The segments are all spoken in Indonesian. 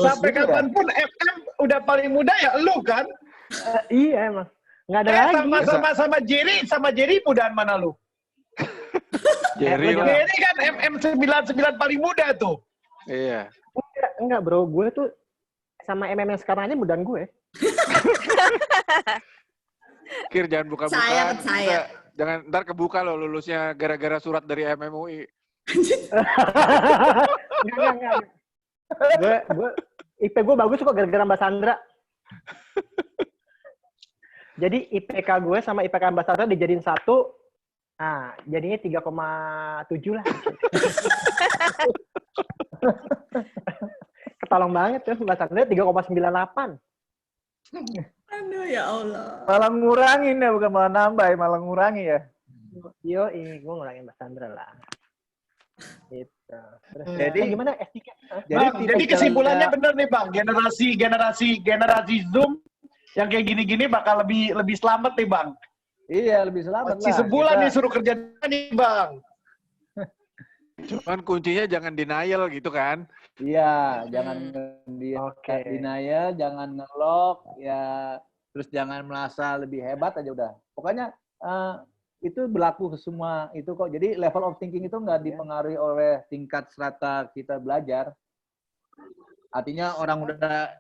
Sampai kapanpun FM udah paling muda ya lu kan? Iya emang. Nggak ada lagi. Sama Jerry mudaan mana lu? Jerry lah. Jerry kan MM 99 paling muda tuh. Iya. Enggak bro, gue tuh sama MM yang sekarang aja mudaan gue. Kir jangan buka-buka. Jangan ntar kebuka lo lulusnya gara-gara surat dari MMUI. Enggak. Gue IP gue bagus kok gara-gara Mbak Sandra. Jadi IPK gue sama IPK Mbak Sandra dijadiin satu. Nah, jadinya 3,7 lah. Ketolong banget tuh Mbak Sandra 3,98. Aduh ya Allah. Malah ngurangin ya, bukan malah nambah ya, malah ngurangi ya. Yo, gue ngurangin Mbak Sandra lah. Gitu. Terus, jadi gimana S3? Jadi kesimpulannya bener nih Bang, generasi Zoom yang kayak gini-gini bakal lebih selamat nih Bang. Iya, lebih selamat lah. Sebulan nih suruh kerja nih Bang. Cuman kuncinya jangan denial gitu kan. Iya, jangan denial, jangan nge-lock, ya terus jangan merasa lebih hebat aja udah. Pokoknya itu berlaku ke semua itu kok. Jadi level of thinking itu nggak dipengaruhi oleh tingkat strata kita belajar. Artinya orang udah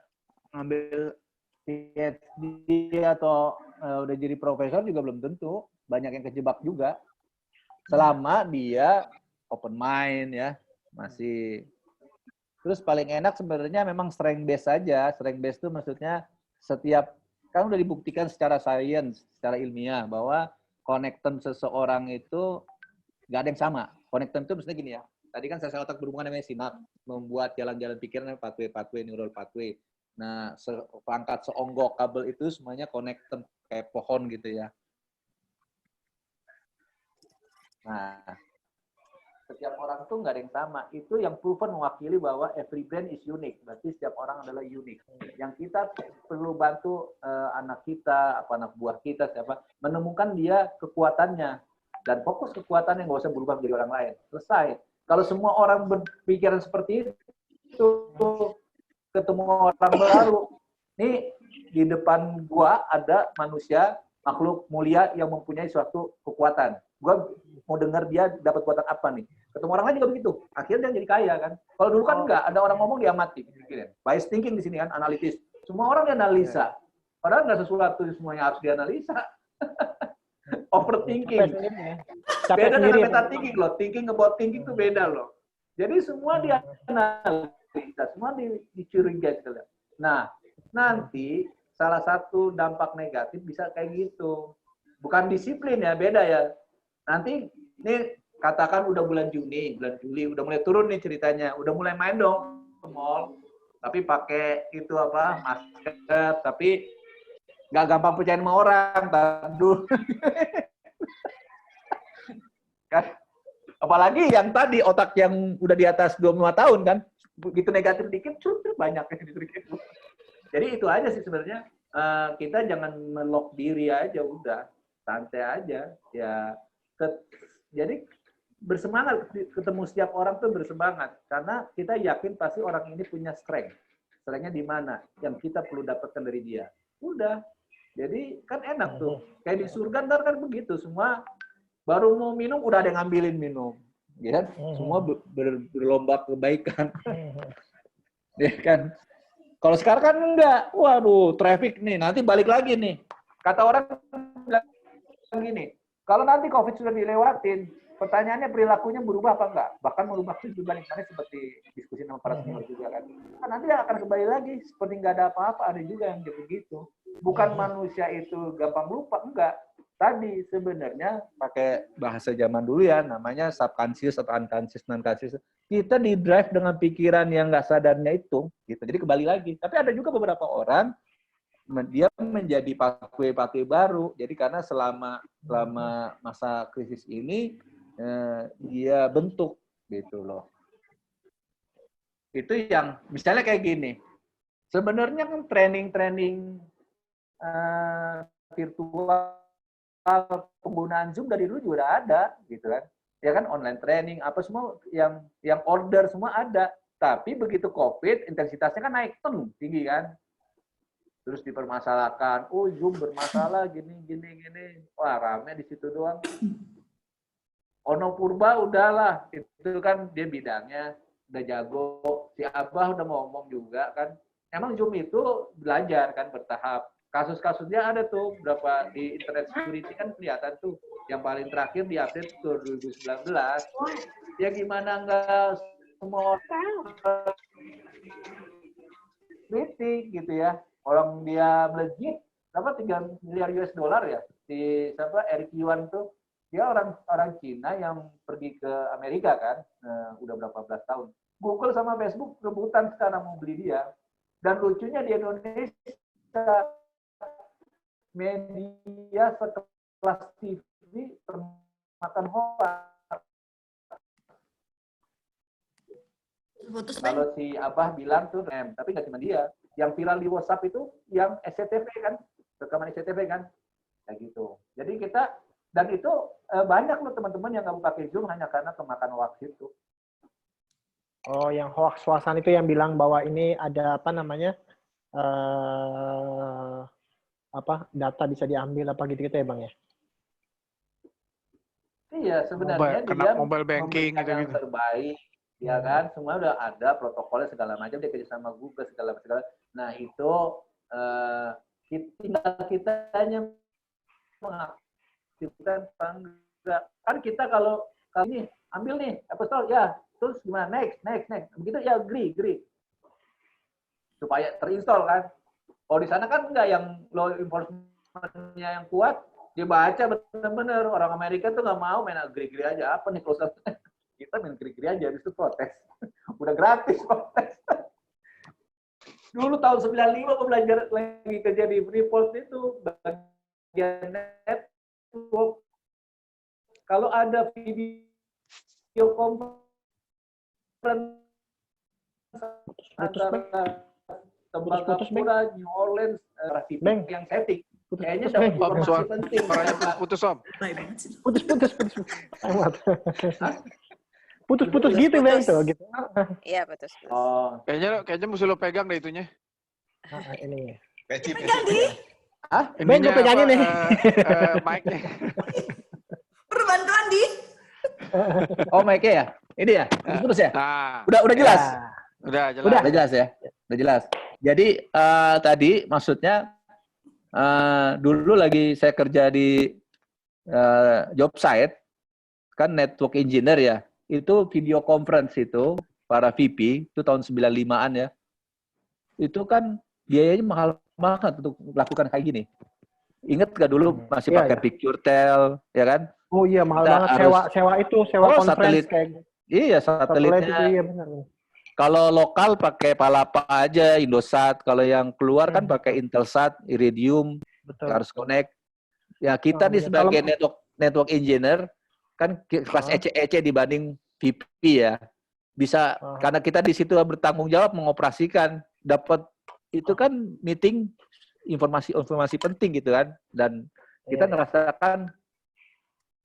ngambil PhD atau udah jadi profesor juga belum tentu. Banyak yang kejebak juga. Selama dia open mind ya, masih. Terus paling enak sebenarnya memang strength based saja. Strength based itu maksudnya kan udah dibuktikan secara sains, secara ilmiah bahwa connectum seseorang itu nggak ada yang sama. Connectum itu maksudnya gini ya. Tadi kan sel otak berhubungan dengan sinap, membuat jalan-jalan pikiran pathway, neural pathway. Nah, perangkat seonggok kabel itu semuanya connectum kayak pohon gitu ya. Nah, setiap orang tuh nggak ada yang sama. Itu yang proven mewakili bahwa every brain is unique. Berarti setiap orang adalah unik. Yang kita perlu bantu anak kita, anak buah kita, siapa, menemukan dia kekuatannya. Dan fokus kekuatannya, nggak usah berubah menjadi orang lain. Selesai. Kalau semua orang berpikiran seperti itu, ketemu orang baru. Nih, di depan gua ada manusia, makhluk mulia yang mempunyai suatu kekuatan. Gua mau dengar dia dapat kekuatan apa nih. Ketemu orang lain juga begitu. Akhirnya dia jadi kaya kan. Kalau dulu kan enggak, ada orang ngomong diamati. Bias thinking di sini kan, analitis. Semua orang dianalisa. Padahal nggak sesuatu semuanya harus dianalisa. Overthinking. Beda dengan meta thinking loh. Thinking about thinking itu beda loh. Jadi semua dianalisa, semua dicurigai. Nah, nanti salah satu dampak negatif bisa kayak gitu. Bukan disiplin ya, beda ya. Nanti ini katakan udah bulan Juni, bulan Juli, udah mulai turun nih ceritanya. Udah mulai main dong ke mall. Tapi pakai itu apa, masker. Tapi nggak gampang percaya sama orang. Tadu. Kan? Apalagi yang tadi, otak yang udah di atas 25 tahun kan. Begitu negatif dikit, banyak yang dikit. Jadi itu aja sih sebenarnya. Kita jangan melok diri aja, udah. Santai aja. Ya. Jadi bersemangat, ketemu setiap orang tuh bersemangat karena kita yakin pasti orang ini punya strength. Strength-nya di mana yang kita perlu dapatkan dari dia. Udah. Jadi kan enak tuh. Kayak di surga ntar kan begitu, semua baru mau minum udah ada yang ngambilin minum. Ya kan? Semua berlomba kebaikan. Ya kan? Kalau sekarang kan enggak. Waduh, traffic nih, nanti balik lagi nih. Kata orang gini, kalau nanti COVID sudah dilewatin, pertanyaannya perilakunya berubah apa enggak? Bahkan merubah dibanding mana seperti diskusi sama para senior juga kan. Nah, nanti akan kembali lagi seperti nggak ada apa-apa. Ada juga yang begitu. Bukan manusia itu gampang lupa, enggak. Tadi sebenarnya pakai bahasa zaman dulu ya, namanya subconscious atau unconscious, non-conscious. Kita di drive dengan pikiran yang nggak sadarnya itu, gitu. Jadi kembali lagi. Tapi ada juga beberapa orang dia menjadi pathway baru. Jadi karena selama masa krisis ini dia bentuk gitu loh. Itu yang misalnya kayak gini. Sebenarnya kan training virtual penggunaan Zoom dari dulu juga udah ada gitu kan. Ya kan online training apa semua yang order semua ada. Tapi begitu COVID, intensitasnya kan naik tinggi kan. Terus dipermasalahkan, oh Zoom bermasalah gini. Wah rame di situ doang. Ono Purba udahlah, itu kan dia bidangnya udah jago. Si Abah udah ngomong juga kan. Emang Zoom itu belajar kan bertahap. Kasus-kasusnya ada tuh berapa di internet security kan kelihatan tuh. Yang paling terakhir diupdate tuh 2019. Ya gimana enggak semua orang kritik gitu ya. Orang dia melejit berapa 3 miliar US dollar ya si siapa Eric Yuan tuh. Dia orang Cina yang pergi ke Amerika kan. Udah berapa belas tahun. Google sama Facebook rebutan sekarang mau beli dia. Dan lucunya di Indonesia media sekelas TV termakan hoax. Kalau si Abah bilang tuh, tapi nggak cuma dia. Yang viral di WhatsApp itu yang SCTV kan, rekaman SCTV kan, kayak gitu. Jadi kita dan itu banyak loh teman-teman yang nggak pakai Zoom hanya karena kemakan hoax itu. Oh, yang hoax suasana itu yang bilang bahwa ini ada apa namanya? Data bisa diambil apa gitu ya Bang ya? Iya, sebenarnya dia mobile banking gitu. Yang terbaik, ya kan? Semua udah ada protokolnya segala macam, dia kerja sama Google segala. Nah, itu kita hanya mengaktifkan enggak. Kan kita kalau ini ambil nih Apple Store ya, terus gimana next. Begitu ya agree. Supaya terinstall kan. Oh di sana kan enggak yang law enforcement-nya yang kuat, dia baca benar-benar. Orang Amerika tuh nggak mau main agree aja. Apa nih close up? Kita main agree aja, habis itu protes. Udah gratis protes. Dulu tahun 95 aku belajar lagi kerja di Freeport itu bagian network. Kalau ada video conference antara Tembagapura, New Orleans, yang setting. Kayaknya dapat informasi penting. Suaranya putus, Om. Putus gitu, Bang. Gitu. Iya, putus. Oh. Kayaknya mesti lo pegang deh itunya. Ini. Peci. Ben, gue pegangin nih. Mic-nya. Perbantuan di. Oh, mic-nya ya? Ini ya? Putus ya? Nah, Udah jelas? udah jelas. Udah jelas ya? Udah jelas. Jadi tadi maksudnya dulu lagi saya kerja di job site, kan network engineer ya, itu video conference itu, para VP, itu tahun 95-an ya, itu kan biayanya mahal banget untuk melakukan kayak gini. Ingat gak dulu masih pakai picture tel, ya kan? Oh iya, mahal banget sewa conference satelit. kayak. Iya, satelitnya. Itu, iya benar. Kalau lokal pakai Palapa aja, Indosat. Kalau yang keluar kan pakai Intelsat, Iridium, harus connect. Ya kita nih sebagai network engineer kan kelas ece dibanding VP ya. Bisa karena kita di situ bertanggung jawab mengoperasikan, dapat itu kan meeting informasi penting gitu kan. Dan kita ngerasakan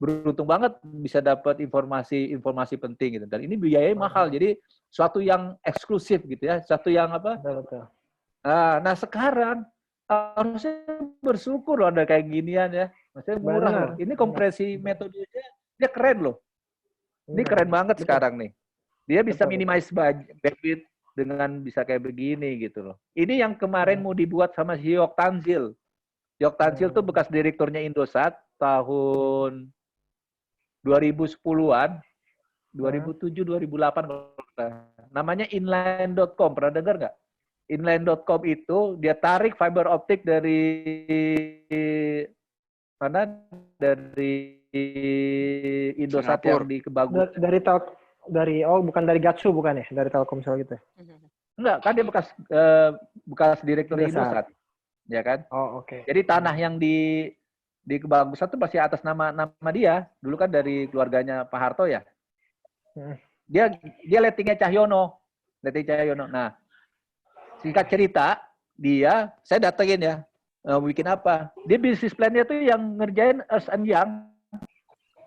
beruntung banget bisa dapat informasi penting gitu. Dan ini biayanya mahal. Jadi suatu yang eksklusif gitu ya, suatu yang apa? Betul. Nah sekarang harusnya bersyukur loh ada kayak ginian ya, maksudnya murah loh. Ini kompresi metodenya dia keren loh. Ini keren banget sekarang nih. Dia bisa minimize bandwidth dengan bisa kayak begini gitu loh. Ini yang kemarin mau dibuat sama si Yok Tanzil. Yok Tanzil tuh bekas direkturnya Indosat tahun 2010-an. 2007-2008 namanya inline.com, pernah dengar nggak? Inline.com itu dia tarik fiber optik dari mana? Dari Indosat yang di Kebagus. Bukan dari Gatsu bukan ya? Dari Telkomsel gitu. Enggak, kan dia bekas direktur Indosat. Ya kan? Oh, oke. Jadi tanah yang di Kebagusan itu masih atas nama dia. Dulu kan dari keluarganya Pak Harto ya. Dia lettingnya Cahyono. Nah, singkat cerita, saya datengin ya, bikin apa? Dia bisnis plan-nya tuh yang ngerjain Ernst & Young.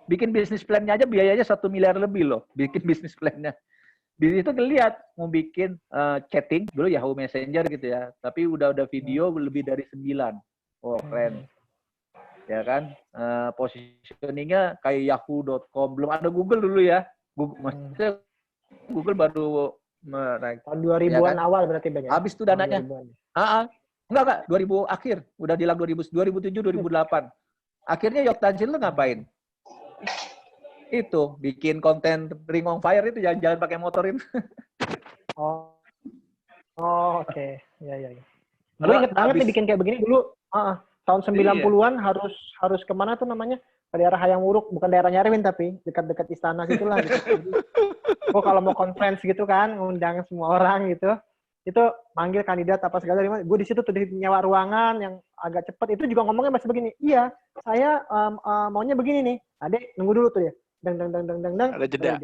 Bikin bisnis plan-nya aja biayanya 1 miliar lebih loh, bikin bisnis plan-nya. Di situ ngeliat mau bikin chatting dulu Yahoo Messenger gitu ya, tapi udah video lebih dari 9. Oh keren. Ya kan, positioningnya kayak yahoo.com, belum ada Google dulu ya. Maksudnya Google baru tahun 2000-an ya kan? awal berarti banyak. Habis tuh dananya. Enggak, 2000 akhir. Udah dilang 2007, 2008. Akhirnya Yoktan Chin lu ngapain? Itu, bikin konten Ring on Fire itu jalan-jalan pakai motorin. Oke. Ya. Gue inget banget nih bikin kayak begini dulu. Tahun 90-an harus kemana tuh namanya? Ke daerah Hayam Wuruk, bukan daerah Nyarwin tapi dekat-dekat istana gitulah gitu. Gue kalau mau conference gitu kan, ngundang semua orang gitu. Itu manggil kandidat apa segala macam. Gue di situ tuh nyewa ruangan yang agak cepet. Itu juga ngomongnya masih begini. Iya, saya maunya begini nih. Adek nunggu dulu tuh ya. Deng. Ada jeda.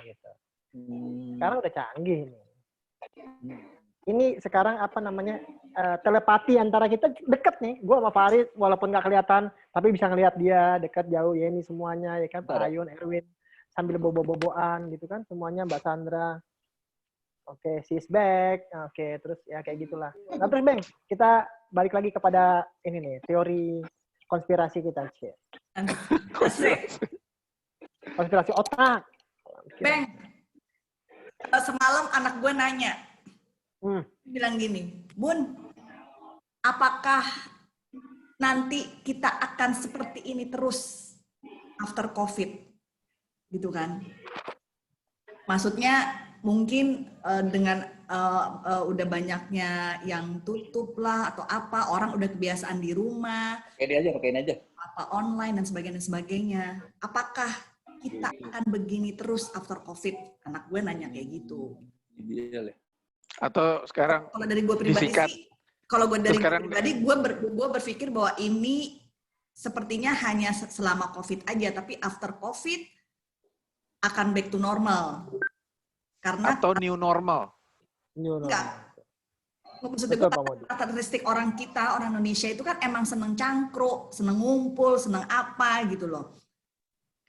Gitu. Sekarang udah canggih nih. Ini sekarang apa namanya telepati antara kita deket nih. Gue sama Farid walaupun nggak kelihatan, tapi bisa ngelihat dia dekat jauh ya ini semuanya ya kan. Pak Ayun, Erwin sambil bobo-boboan gitu kan semuanya, Mbak Sandra. Oke, she's back. Oke, terus ya kayak gitulah. Nah terus Bang, kita balik lagi kepada ini nih teori konspirasi kita sih. Konspirasi otak. Bang, semalam anak gue nanya. Bilang gini, Bun, apakah nanti kita akan seperti ini terus after COVID? Gitu kan. Maksudnya mungkin dengan udah banyaknya yang tutup lah atau apa, orang udah kebiasaan di rumah. Pakein aja. Apa online dan sebagainya. Apakah kita akan begini terus after COVID? Anak gue nanya kayak gitu. Iya. Atau sekarang kalau dari gue pribadi disikat. sih, kalau gue dari sekarang, pribadi gue berpikir bahwa ini sepertinya hanya selama COVID aja, tapi after COVID akan back to normal. Karena atau new normal. Enggak. Maksudnya karakteristik orang kita, orang Indonesia itu kan emang seneng cangkruk, seneng ngumpul, seneng apa gitu loh.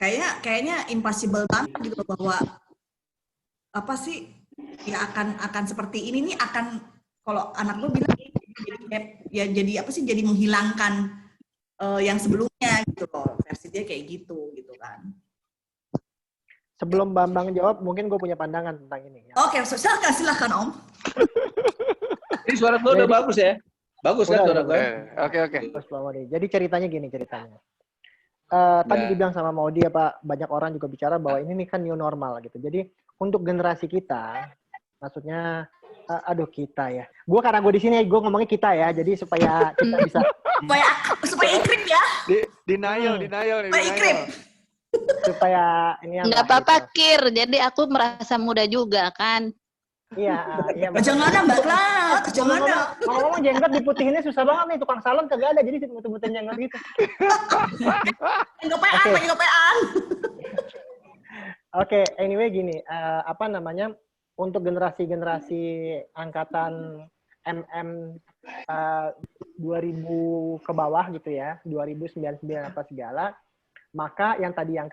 Kayaknya impossible banget gitu loh bahwa apa sih ya akan seperti ini nih, akan kalau anak gue bilang jadi apa sih, jadi menghilangkan yang sebelumnya gitu loh, versi dia kayak gitu kan. Sebelum Bambang jawab, mungkin gue punya pandangan tentang ini. Ya. Oke, silakan Om. Ini suara gue udah bagus ya? Bagus kan suara gue? Oke. Jadi ceritanya gini ceritanya. Tadi dibilang sama Maudi apa, banyak orang juga bicara bahwa ini nih kan new normal gitu. Jadi untuk generasi kita, maksudnya, kita ya. Gue karena gue di sini, gue ngomongnya kita ya. Jadi supaya kita bisa supaya ikrip ya. Denial. Supaya ikrip. Supaya ini nggak apa-apa Kir, jadi aku merasa muda juga kan. Iya. Jangan ada Mbak Klat, jangan ada. Ngomong jenggot diputihinnya susah banget nih, tukang salon kagak ada, jadi muter-muterin jenggot gitu. Pakai gopean. Oke, anyway gini, untuk generasi angkatan 2000 ke bawah gitu ya, 2099 apa segala, maka yang tadi yang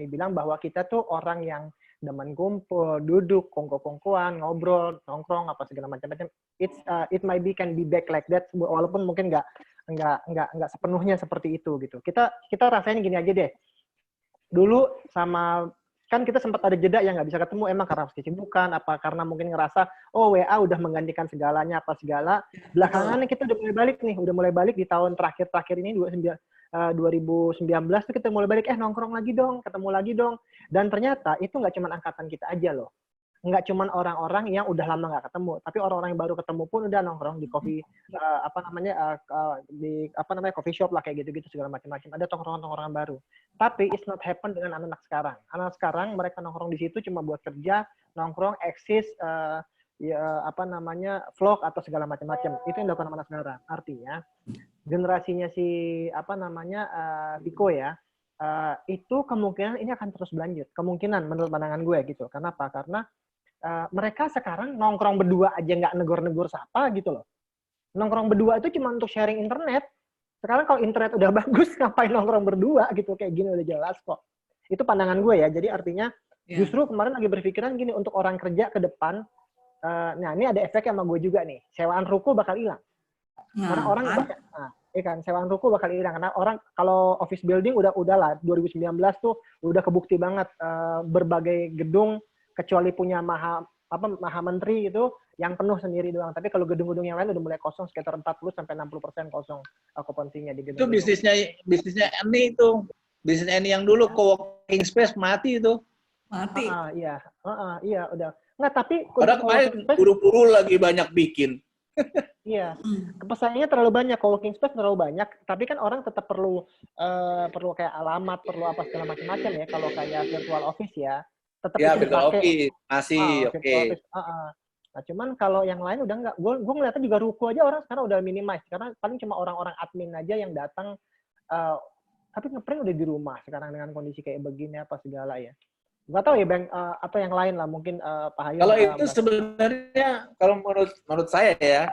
dibilang bahwa kita tuh orang yang demen kumpul, duduk, kongko-kongkoan, ngobrol, nongkrong apa segala macam-macam. It might be can be back like that, walaupun mungkin nggak sepenuhnya seperti itu gitu. Kita rasain gini aja deh. Dulu kan kita sempat ada jeda yang nggak bisa ketemu, emang karena kesibukan, apa karena mungkin ngerasa WA udah menggantikan segalanya apa segala. Belakangan kita udah mulai balik di tahun terakhir ini 2019 tuh kita mulai balik, nongkrong lagi dong, ketemu lagi dong. Dan ternyata itu nggak cuma angkatan kita aja loh. Nggak cuma orang-orang yang udah lama nggak ketemu, tapi orang-orang yang baru ketemu pun udah nongkrong di coffee shop lah kayak gitu-gitu segala macam-macam. Ada tongkrongan-tongkrongan baru. Tapi it's not happen dengan anak-anak sekarang. Anak sekarang mereka nongkrong di situ cuma buat kerja, nongkrong, eksis, vlog atau segala macam-macam. Itu yang dilakukan anak sekarang. Artinya generasinya Viko ya, itu kemungkinan ini akan terus berlanjut. Kemungkinan menurut pandangan gue gitu. Kenapa? Karena mereka sekarang nongkrong berdua aja nggak negor-negor sapa gitu loh. Nongkrong berdua itu cuma untuk sharing internet. Sekarang kalau internet udah bagus, ngapain nongkrong berdua gitu, kayak gini udah jelas kok. Itu pandangan gue ya. Jadi artinya Justru kemarin lagi berpikiran gini, untuk orang kerja ke depan, nah ini ada efek sama gue juga nih, sewaan ruko bakal hilang. Karena orang sewaan ruko bakal hilang karena orang kalau office building udah lah 2019 tuh udah kebukti banget berbagai gedung kecuali punya maha menteri itu yang penuh sendiri doang. Tapi kalau gedung-gedung yang lain udah mulai kosong sekitar 40-60% kosong okupansinya di gedung. Itu bisnisnya Eni itu. Bisnis Eni yang dulu co-working space mati itu. Mati. Iya udah. Nggak, tapi padahal kemarin buru-buru lagi banyak bikin. Iya, pesaingnya terlalu banyak, co-working space terlalu banyak, tapi kan orang tetap perlu kayak alamat, perlu apa segala macam-macam ya. Kalau kayak virtual office ya, tetap ya itu virtual dipakai. office masih oke. Nah, cuman kalau yang lain udah nggak. Gue ngeliatnya juga ruko aja orang sekarang udah minimize, karena paling cuma orang-orang admin aja yang datang. Tapi ngeprank udah di rumah sekarang dengan kondisi kayak begini apa segala ya. Nggak tahu ya Bang, atau yang lain lah mungkin Pak Hayo. Kalau itu sebenarnya kalau menurut saya ya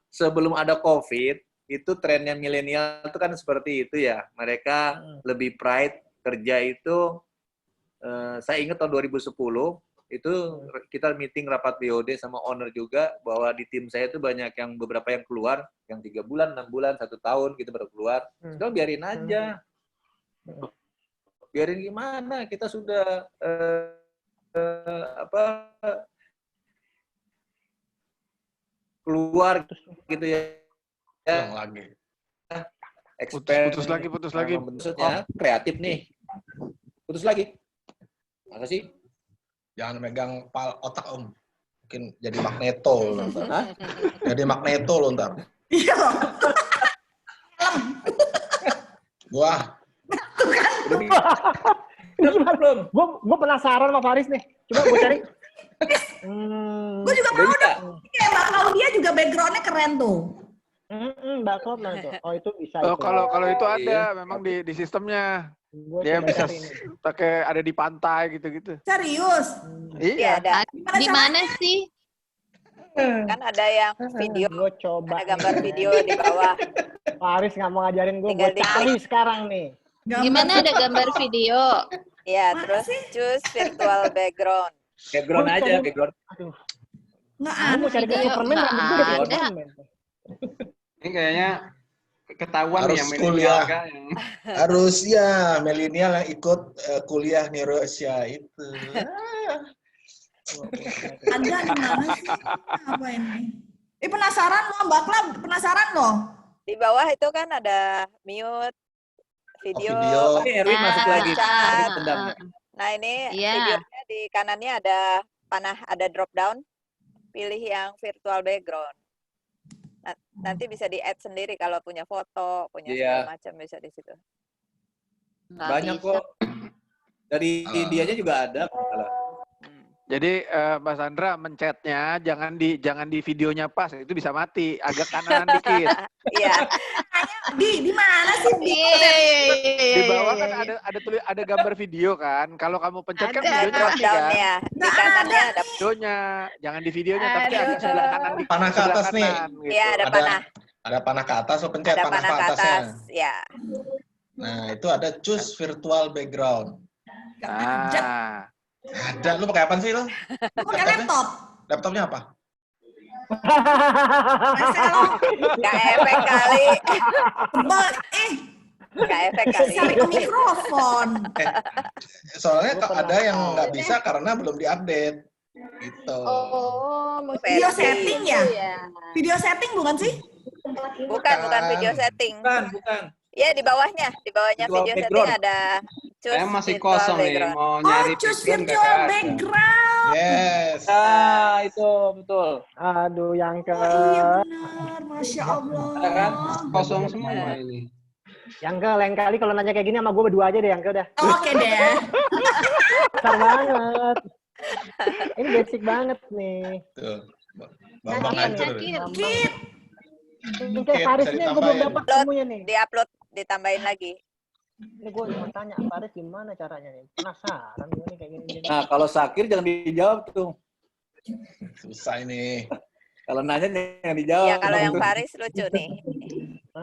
sebelum ada COVID itu trennya milenial itu kan seperti itu ya. Mereka lebih pride kerja itu. Saya ingat tahun 2010 itu kita meeting rapat BOD sama owner juga bahwa di tim saya itu banyak yang beberapa yang keluar yang 3 bulan, 6 bulan, 1 tahun gitu baru keluar. Sudah biarin aja. Biarin gimana, kita sudah keluar gitu ya. Lagi. Putus lagi. Maksudnya kreatif nih. Putus lagi. Masa sih? Jangan megang otak Om. Mungkin jadi magneto loh ntar. Jadi magneto loh ntar. Iya loh. Wah. Belum. Gue penasaran sama Faris nih. Coba gue cari. Gue juga mau dong. Kayak Mbak Claudia juga background-nya keren tuh. Mbak Claudia itu. Oh itu bisa. Oh kalau itu ada memang di sistemnya. Dia bisa pakai ada di pantai gitu-gitu. Serius? Iya. Ada. Di mana sih? Kan ada yang video, ada gambar video di bawah. Faris nggak mau ngajarin gue cari sekarang nih. Gimana ada gambar video? Ya, terus choose virtual background. Background aja, background. Aduh. Nggak mau cari Superman, ada. Ini kayaknya ketahuan harus yang kuliah. yang... Harus ya milenial yang ikut kuliah Neuroasia itu. Ada di mana sih? Apa ini? Penasaran loh, Mbak Klam, penasaran loh. Di bawah itu kan ada mute, video. Erwin masuk lagi. Nah ini videonya di kanannya ada panah, ada drop down. Pilih yang virtual background. Nanti bisa di-add sendiri kalau punya foto, punya segala macam bisa di situ. Banyak kok. Dari dianya juga ada. Jadi Mbak Sandra mencetnya jangan di videonya pas, itu bisa mati, agak kanan dikit. Iya. Di mana sih? Di bawah kan ada gambar video kan. Kalau kamu pencet kan videonya mati kan. Di kanannya ada videonya. Jangan di videonya tapi agak sebelah kanan dikit. Panah ke atas nih. Iya, ada panah. Ada panah ke atas, so pencet ada panah ke atasnya. Ya. Nah, itu ada choose virtual background. Ada, lu pakai apa sih lo? Pakai laptop. Laptopnya apa? Gak efek kali. Gak efek kali. Cari ke mikrofon. Soalnya ada yang nggak bisa karena belum diupdate. Gitu. Video setting ya? Video setting bukan sih? Bukan video setting. Bukan. Ya di bawahnya video setting ada Saya masih kosong nih, mau nyari choose virtual background. Yes. Itu betul. Aduh, yang ke. Iya benar, Masya Allah. Kan kosong semua ini. Yang ke lain kali kalau nanya kayak gini sama gue berdua aja deh, yang ke udah. Oke deh. Besar banget. Ini basic banget nih. Tuh. Bambang hancur. Kit. Kayak Farisnya gue belum dapat semuanya nih. Di-upload, ditambahin lagi. Ini gue mau tanya Faris gimana caranya nih? Penasaran gue nih kayak gini. Nah, kalau Sakir jangan dijawab tuh. Susah ini. Kalau nanya jangan dijawab. Ya kalau yang Faris lucu nih.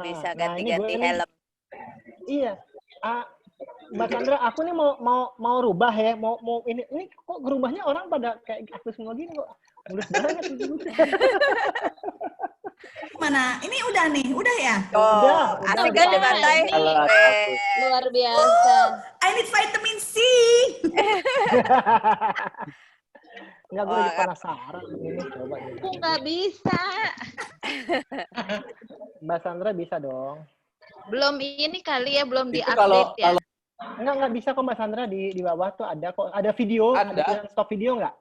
Bisa ganti-ganti helm. Iya. Mbak Sandra, aku nih mau rubah ya, mau ini kok gerubahnya orang pada kayak aku semua gini kok. Mulus banget. Mana? Ini udah nih, udah ya? Oh, asik kan dibantai? Luar biasa. I need vitamin C. Enggak, gue lagi penasaran ini, coba nih. Aku nggak bisa. Mbak Sandra bisa dong. Belum ini kali ya, belum Itu di-update ya. Enggak bisa kok Mbak Sandra, di bawah tuh ada kok, ada video, ada stop video enggak?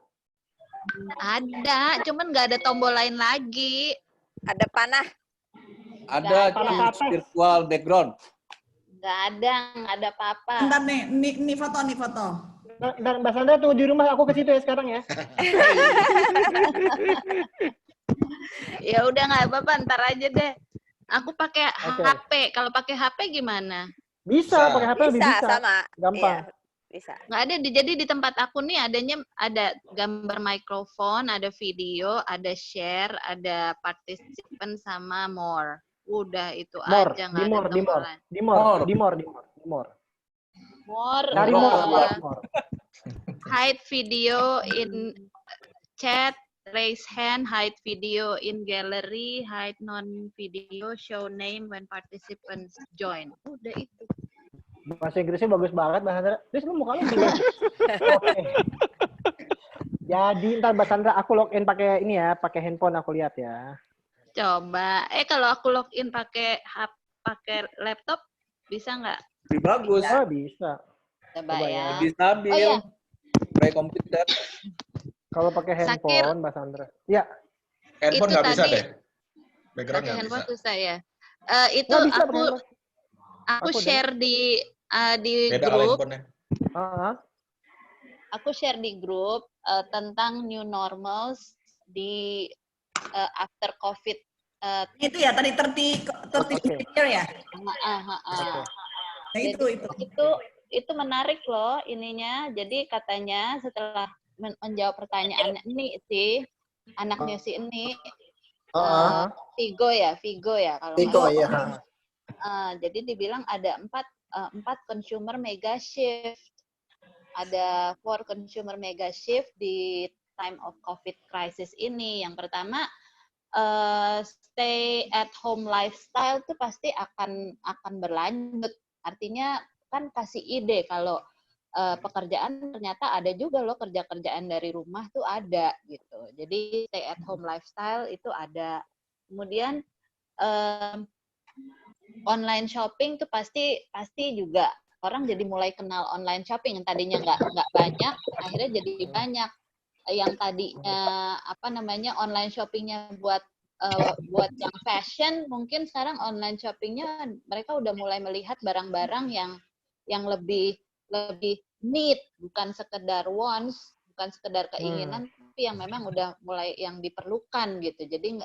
Ada, cuman nggak ada tombol lain lagi. Ada panah. Ada virtual background. Nggak ada apa-apa. Bentar nih foto. Dan Mbak Sandra tunggu di rumah, aku ke situ ya sekarang ya. Ya udah nggak apa-apa, ntar aja deh. Aku pakai HP. Kalau pakai HP gimana? Bisa, pakai HP lebih bisa. Sama. Gampang. Iya, bisa. Nggak ada, jadi di tempat aku nih ada gambar mikrofon, ada video, ada share, ada participant sama more. Udah itu aja, nggak ada tombol lain. Di more. Dari more. Hide video in chat, raise hand, hide video in gallery, hide non-video, show name when participants join. Udah itu. Bahasa Inggrisnya bagus banget, Mbak Sandra. Terus lu muka lu gimana? Oke. Jadi ntar Mbak Sandra aku login pakai ini ya, pakai handphone aku lihat ya. Coba. Kalau aku login pakai laptop bisa nggak? Lebih bagus. Oh, bisa. Coba ya. Lebih stabil. Oh iya. Pakai komputer. Kalau pakai handphone, Mbak Sandra. Ya. Handphone nggak bisa deh. Pakai Background nggak handphone bisa. susah ya. Itu bisa, aku share di Beda grup. Aku share di grup tentang new normals di after COVID. Itu ya tadi 30 year ya. Nah, itu menarik loh ininya. Jadi katanya setelah menjawab pertanyaan ini sih anaknya si ini Vigo ya kalau Vigo ya. Jadi dibilang ada empat consumer mega shift. Ada 4 consumer mega shift di time of COVID crisis ini. Yang pertama, stay at home lifestyle itu pasti akan berlanjut. Artinya kan kasih ide kalau pekerjaan ternyata ada juga loh, kerjaan dari rumah tuh ada gitu. Jadi stay at home lifestyle itu ada. Kemudian online shopping tuh pasti juga orang jadi mulai kenal online shopping. Yang tadinya nggak banyak, akhirnya jadi banyak. Yang tadinya online shoppingnya buat yang fashion, mungkin sekarang online shoppingnya mereka udah mulai melihat barang-barang yang lebih need, bukan sekedar wants, bukan sekedar keinginan, tapi yang memang udah mulai yang diperlukan gitu. Jadi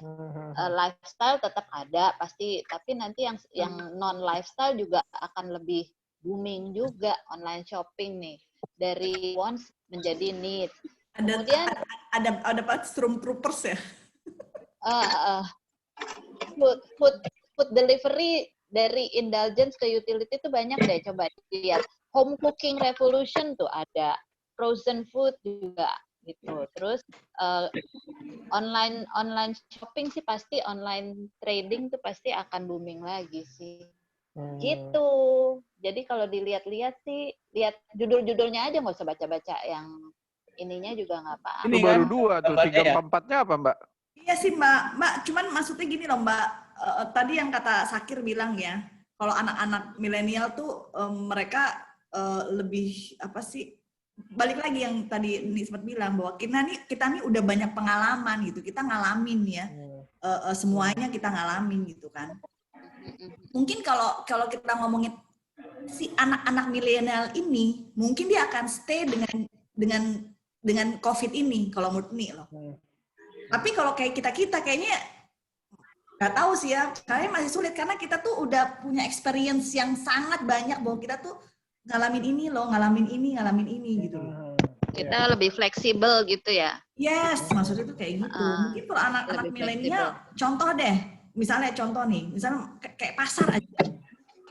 lifestyle tetap ada pasti, tapi nanti yang non lifestyle juga akan lebih booming juga online shopping nih, dari wants menjadi need. Kemudian ada stormtroopers ya. Food delivery dari indulgence ke utility itu banyak deh, coba lihat. Home cooking revolution tuh ada, frozen food juga gitu. Terus online shopping sih pasti, online trading tuh pasti akan booming lagi sih. Gitu. Jadi kalau dilihat-lihat sih, lihat judul-judulnya aja, nggak usah baca-baca yang ininya juga nggak apa-apa. Ini baru 2 tuh, 3, 4-nya apa Mbak? Iya sih Mbak, cuman maksudnya gini loh Mbak, tadi yang kata Sakir bilang ya, kalau anak-anak milenial tuh mereka lebih apa sih, balik lagi yang tadi Nisbat bilang bahwa kita nih udah banyak pengalaman gitu, kita ngalamin ya, semuanya kita ngalamin gitu kan. Mungkin kalau kita ngomongin si anak-anak milenial ini, mungkin dia akan stay dengan COVID ini kalau menurut Nih loh. Tapi kalau kayak kita kayaknya nggak tahu sih ya, kayaknya masih sulit karena kita tuh udah punya experience yang sangat banyak bahwa kita tuh ngalamin ini gitu loh. Kita lebih fleksibel gitu ya. Yes, maksudnya tuh kayak gitu. Mungkin kalau anak-anak milenial, contoh deh, misalnya kayak pasar aja.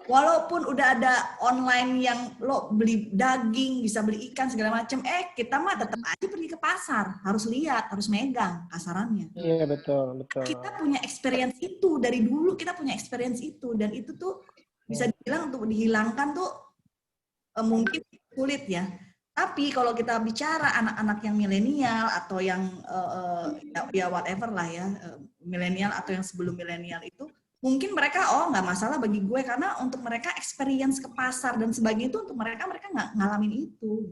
walaupun udah ada online yang lo beli daging, bisa beli ikan segala macam, kita mah tetap aja pergi ke pasar, harus lihat, harus megang kasarannya. Iya, betul. Kita punya experience itu dari dulu, kita punya experience itu, dan itu tuh bisa dibilang untuk dihilangkan tuh mungkin sulit ya. Tapi kalau kita bicara anak-anak yang milenial atau yang ya whatever lah ya, milenial atau yang sebelum milenial itu, mungkin mereka nggak masalah bagi gue, karena untuk mereka experience ke pasar dan sebagainya itu untuk mereka nggak ngalamin itu.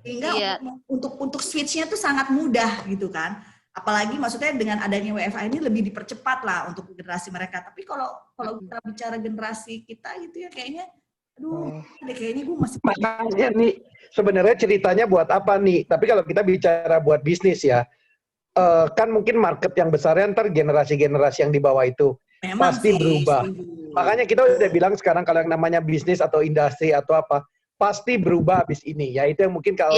Sehingga untuk switch-nya tuh sangat mudah gitu kan. Apalagi maksudnya dengan adanya WFA ini lebih dipercepat lah untuk generasi mereka. Tapi kalau kita bicara generasi kita gitu ya kayaknya, kayaknya gue masih... Makanya nih, sebenarnya ceritanya buat apa nih? Tapi kalau kita bicara buat bisnis ya, kan mungkin market yang besarnya ntar generasi-generasi yang di bawah itu pasti berubah. Makanya kita udah bilang sekarang kalau yang namanya bisnis atau industri atau apa, pasti berubah habis ini. Ya itu yang mungkin kalau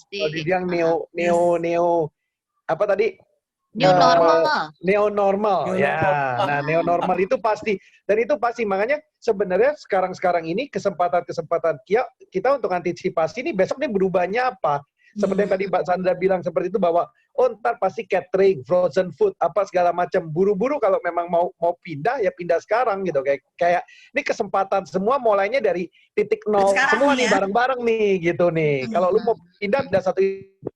dibilang neo apa tadi? New normal. Neo normal. Ya. Nah, neo normal itu pasti. Dan itu pasti. Makanya sebenarnya sekarang ini kesempatan-kesempatan kita untuk antisipasi ini besok nih berubahnya apa? Seperti yang tadi Mbak Sandra bilang seperti itu bahwa ntar pasti catering, frozen food, apa segala macam. Buru-buru kalau memang mau pindah ya pindah sekarang gitu. Kayak ini kesempatan semua mulainya dari titik nol semua nih bareng-bareng nih gitu nih. Kalau lu mau pindah satu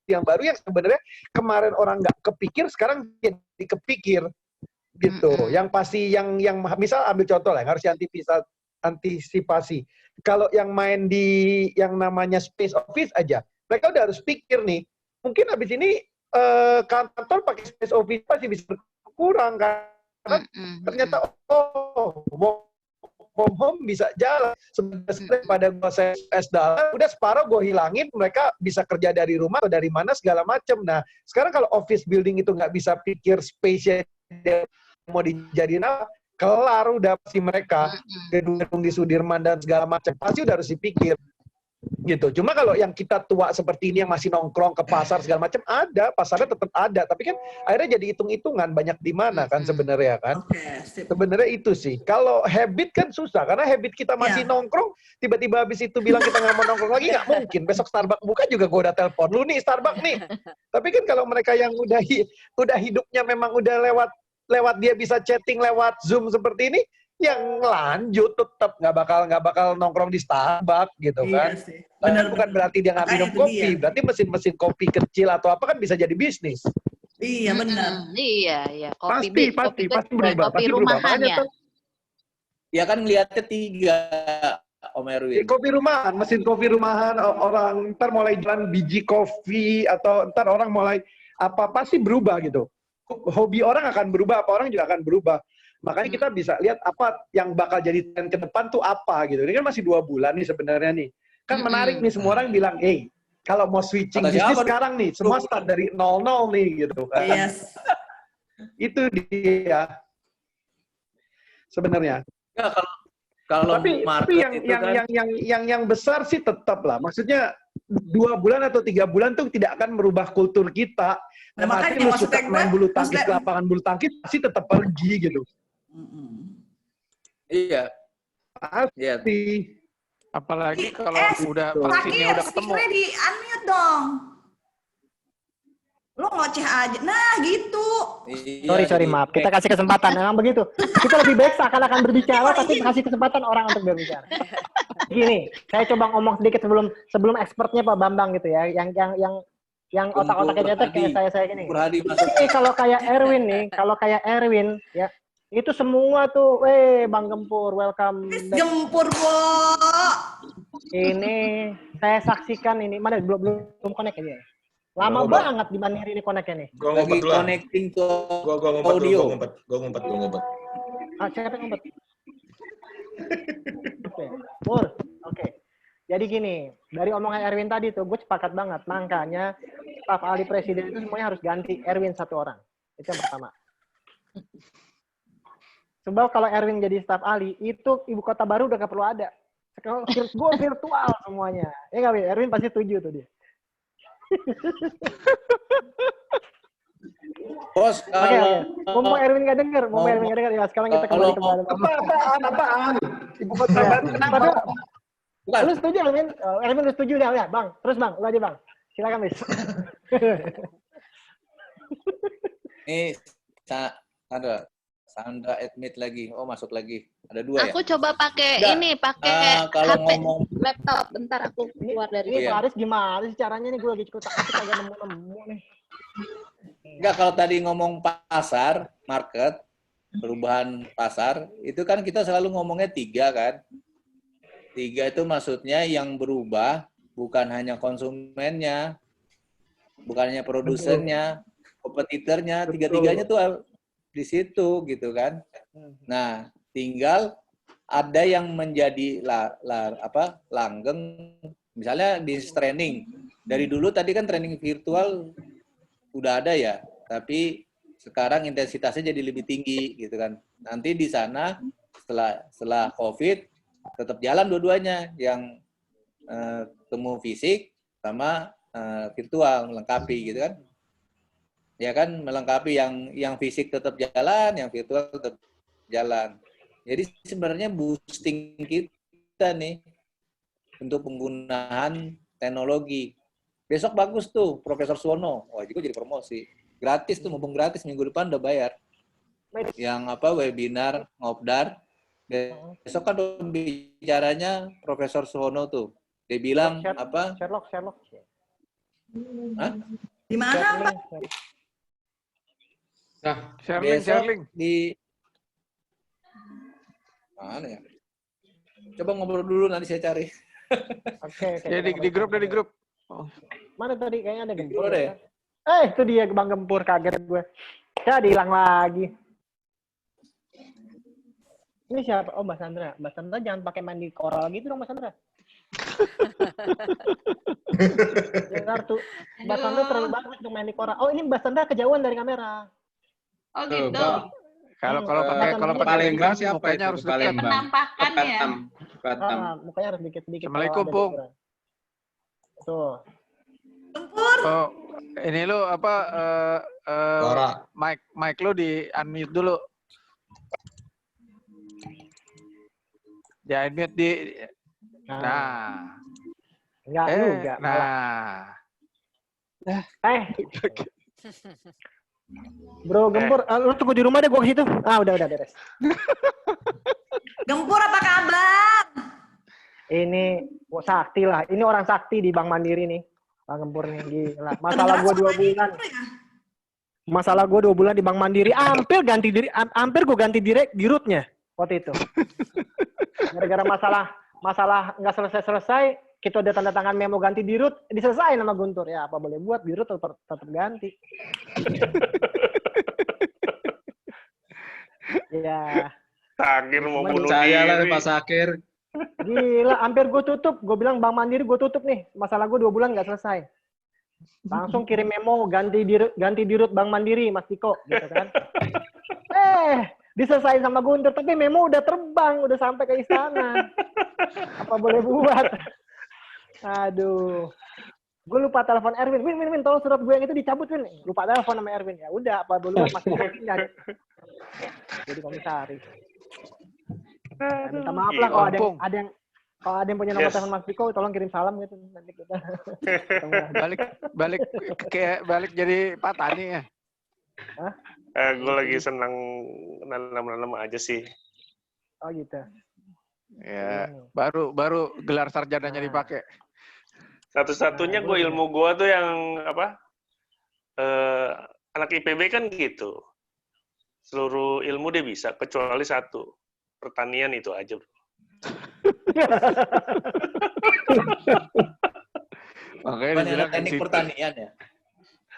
yang baru yang sebenarnya kemarin orang nggak kepikir sekarang jadi kepikir gitu. Yang pasti yang misal ambil contoh lah yang harus antisipasi. Kalau yang main di yang namanya space office aja, mereka udah harus pikir nih, mungkin habis ini kantor pakai space office pasti bisa berkurang karena ternyata from home bisa jalan. Sebenarnya pada gua $1 udah separuh gue hilangin, mereka bisa kerja dari rumah atau dari mana segala macam. Nah, sekarang kalau office building itu nggak bisa pikir space-nya mau dijadiin apa, kelar udah pasti mereka gedung-gedung di Sudirman dan segala macam pasti udah harus dipikir. Gitu. Cuma kalau yang kita tua seperti ini yang masih nongkrong ke pasar segala macam ada, pasarnya tetap ada, tapi kan akhirnya jadi hitung-hitungan banyak di mana kan sebenarnya kan. Sebenarnya itu sih. Kalau habit kan susah karena habit kita masih nongkrong, tiba-tiba habis itu bilang kita nggak mau nongkrong lagi nggak mungkin. Besok Starbucks buka juga gue udah telepon lu nih Starbucks nih. Tapi kan kalau mereka yang udah hidupnya memang udah lewat dia bisa chatting lewat Zoom seperti ini, yang lanjut tetap nggak bakal nongkrong di Starbucks gitu kan. Benar, bukan berarti dia nggak minum kopi, berarti mesin kopi kecil atau apa kan bisa jadi bisnis. Iya benar. Iya. Pasti berubah. Kopi rumahan ya. Ya kan ngeliatnya 3 Om Erwin. Kopi rumahan, mesin kopi rumahan, orang ntar mulai jualan biji kopi atau ntar orang mulai apa pasti berubah gitu. Hobi orang akan berubah, apa orang juga akan berubah. Makanya kita bisa lihat apa yang bakal jadi tren ke depan tuh apa gitu. Ini kan masih 2 bulan nih sebenarnya nih. Kan menarik nih semua orang bilang, kalau mau switching bisnis sekarang nih, semua start dari 00 nih gitu kan. Yes. Itu dia sebenarnya. Ya, kalau tapi market yang besar sih tetap lah. Maksudnya 2 bulan atau 3 bulan tuh tidak akan merubah kultur kita. Nah, makanya lu suka main bulu tangkis, lapangan bulu tangkis pasti tetap pergi gitu. Iya. Pasti. Apalagi kalau udah vaksinnya udah ketemu. Speakernya di unmute dong. Lo ngoceh aja. Nah, gitu. Sorry, maaf. Kita kasih kesempatan. Memang begitu. Kita lebih baik seakan-akan berbicara, tapi kasih kesempatan orang untuk berbicara. Gini, saya coba ngomong sedikit sebelum expertnya Pak Bambang gitu ya. Yang otak-otaknya cetek kayak saya gini. Ini kalau kayak Erwin ya, itu semua tuh, Bang Gempur, welcome. Gempur, Bo. Ini saya saksikan ini, mana belum connect aja ya. Lama banget di Mandiri ini connect-nya nih. Gua ngumpet dulu. Connecting ke audio. Gua ngumpet. Siapa yang ngumpet? Oke. Jadi gini, dari omongan Erwin tadi tuh, gue sepakat banget. Makanya staf ahli presiden itu semuanya harus ganti Erwin 1 orang. Itu yang pertama. Sebab kalau Erwin jadi staf ahli, itu ibu kota baru udah gak perlu ada. Sekarang gue virtual semuanya. Ya nggak, Erwin pasti setuju tuh dia. Bos, Mumpung Erwin nggak denger, ya sekarang kita kembali ke apaan? Ibu kota baru kenapa? Bukan. Lu setuju, Erwin? Erwin lu setuju dah, ya, Bang. Terus Bang, lu aja Bang. Silakan, Bis. Ini Sandra admit lagi. Oh, masuk lagi. Ada 2 ya? Aku coba pakai kalau HP ngomong laptop. Bentar aku keluar dari ini. Pak Aris gimana sih caranya nih? Gue lagi ikut aku kagak nemu nih. Enggak, kalau tadi ngomong pasar, market, perubahan pasar, itu kan kita selalu ngomongnya 3 kan? 3 itu maksudnya yang berubah bukan hanya konsumennya, bukan hanya produsennya, kompetitornya, 3-tiganya tuh di situ gitu kan. Nah, tinggal ada yang menjadi langgeng, misalnya di training. Dari dulu tadi kan training virtual udah ada ya, tapi sekarang intensitasnya jadi lebih tinggi gitu kan. Nanti di sana setelah COVID tetap jalan dua-duanya, yang temu fisik sama virtual melengkapi gitu kan. Ya kan, melengkapi yang fisik tetap jalan, yang virtual tetap jalan. Jadi sebenarnya boosting kita nih untuk penggunaan teknologi. Besok bagus tuh Profesor Suwono. Wah, juga jadi promosi. Gratis tuh, mumpung gratis, minggu depan udah bayar. Yang webinar ngobdar. Besok kan bicaranya Profesor Suwono tuh. Dia bilang Sherlock. Hah? Di mana, Pak? Nah, Sherling. Di mana ya? Coba ngobrol dulu, nanti saya cari. Oke. Ya, di grup. Oh. Mana tadi? Kayaknya ada Gempur. Ya? Itu dia Bang Gempur, kaget gue. Jadi hilang lagi. Ini siapa? Oh, Mbak Sandra. Mbak Sandra jangan pakai mandi koral gitu dong, Mbak Sandra. Benar tuh. Mbak Sandra terlalu bagus untuk mandi koral. Oh, ini Mbak Sandra kejauhan dari kamera. Oh gitu. Kalau pakai Palembang siapa mukanya itu? harus dekat. Penampakan ya. Batam. Mukanya harus dikit-dikit. Assalamualaikum, Pung. Tuh. Gempur. Oh, ini lu Suara. mic lu di unmute dulu. Ya, unmute di. Nah. Enggak juga. Nah. Bro Gempur, lu tunggu di rumah deh, gua ke situ. Udah beres. Gempur apa kabar? Ini sakti lah. Ini orang sakti di Bank Mandiri nih. Bang Gempur nih, gila. Masalah gua 2 bulan. Masalah gua 2 bulan di Bank Mandiri, hampir gua ganti di root-nya waktu itu. Gara-gara masalah nggak selesai, kita udah tanda tangan memo ganti di root, diselesain sama Guntur. Ya, apa boleh buat, di root tetap ganti. Ya. Sakir mau bunuh Percaya lah diri. Pak Sakir. Gila, hampir gue tutup. Gue bilang Bank Mandiri gue tutup nih. Masalah gue 2 bulan nggak selesai. Langsung kirim memo ganti di root Bank Mandiri, Mas Tiko, gitu kan. Diselesain sama Guntur, tapi memo udah terbang, udah sampai ke istana. Apa boleh buat? Aduh. Gue lupa telepon Erwin. Win, tolong surat gue yang itu dicabut, Win. Lupa telepon sama Erwin. Ya udah, apa boleh buat, masih nyari. Jadi komisaris. Minta maaf lah kalau ada yang punya nomor telepon Mas Piko, tolong kirim salam gitu nanti kita. balik jadi Pak Tani ya. Gue lagi senang nanam aja sih. Oh gitu. Ya, baru gelar sarjananya dipakai. Satu-satunya gue ilmu gue tuh yang anak IPB kan gitu. Seluruh ilmu dia bisa kecuali satu. Pertanian itu aja, bro. Makanya dibilang teknik pertanian ya.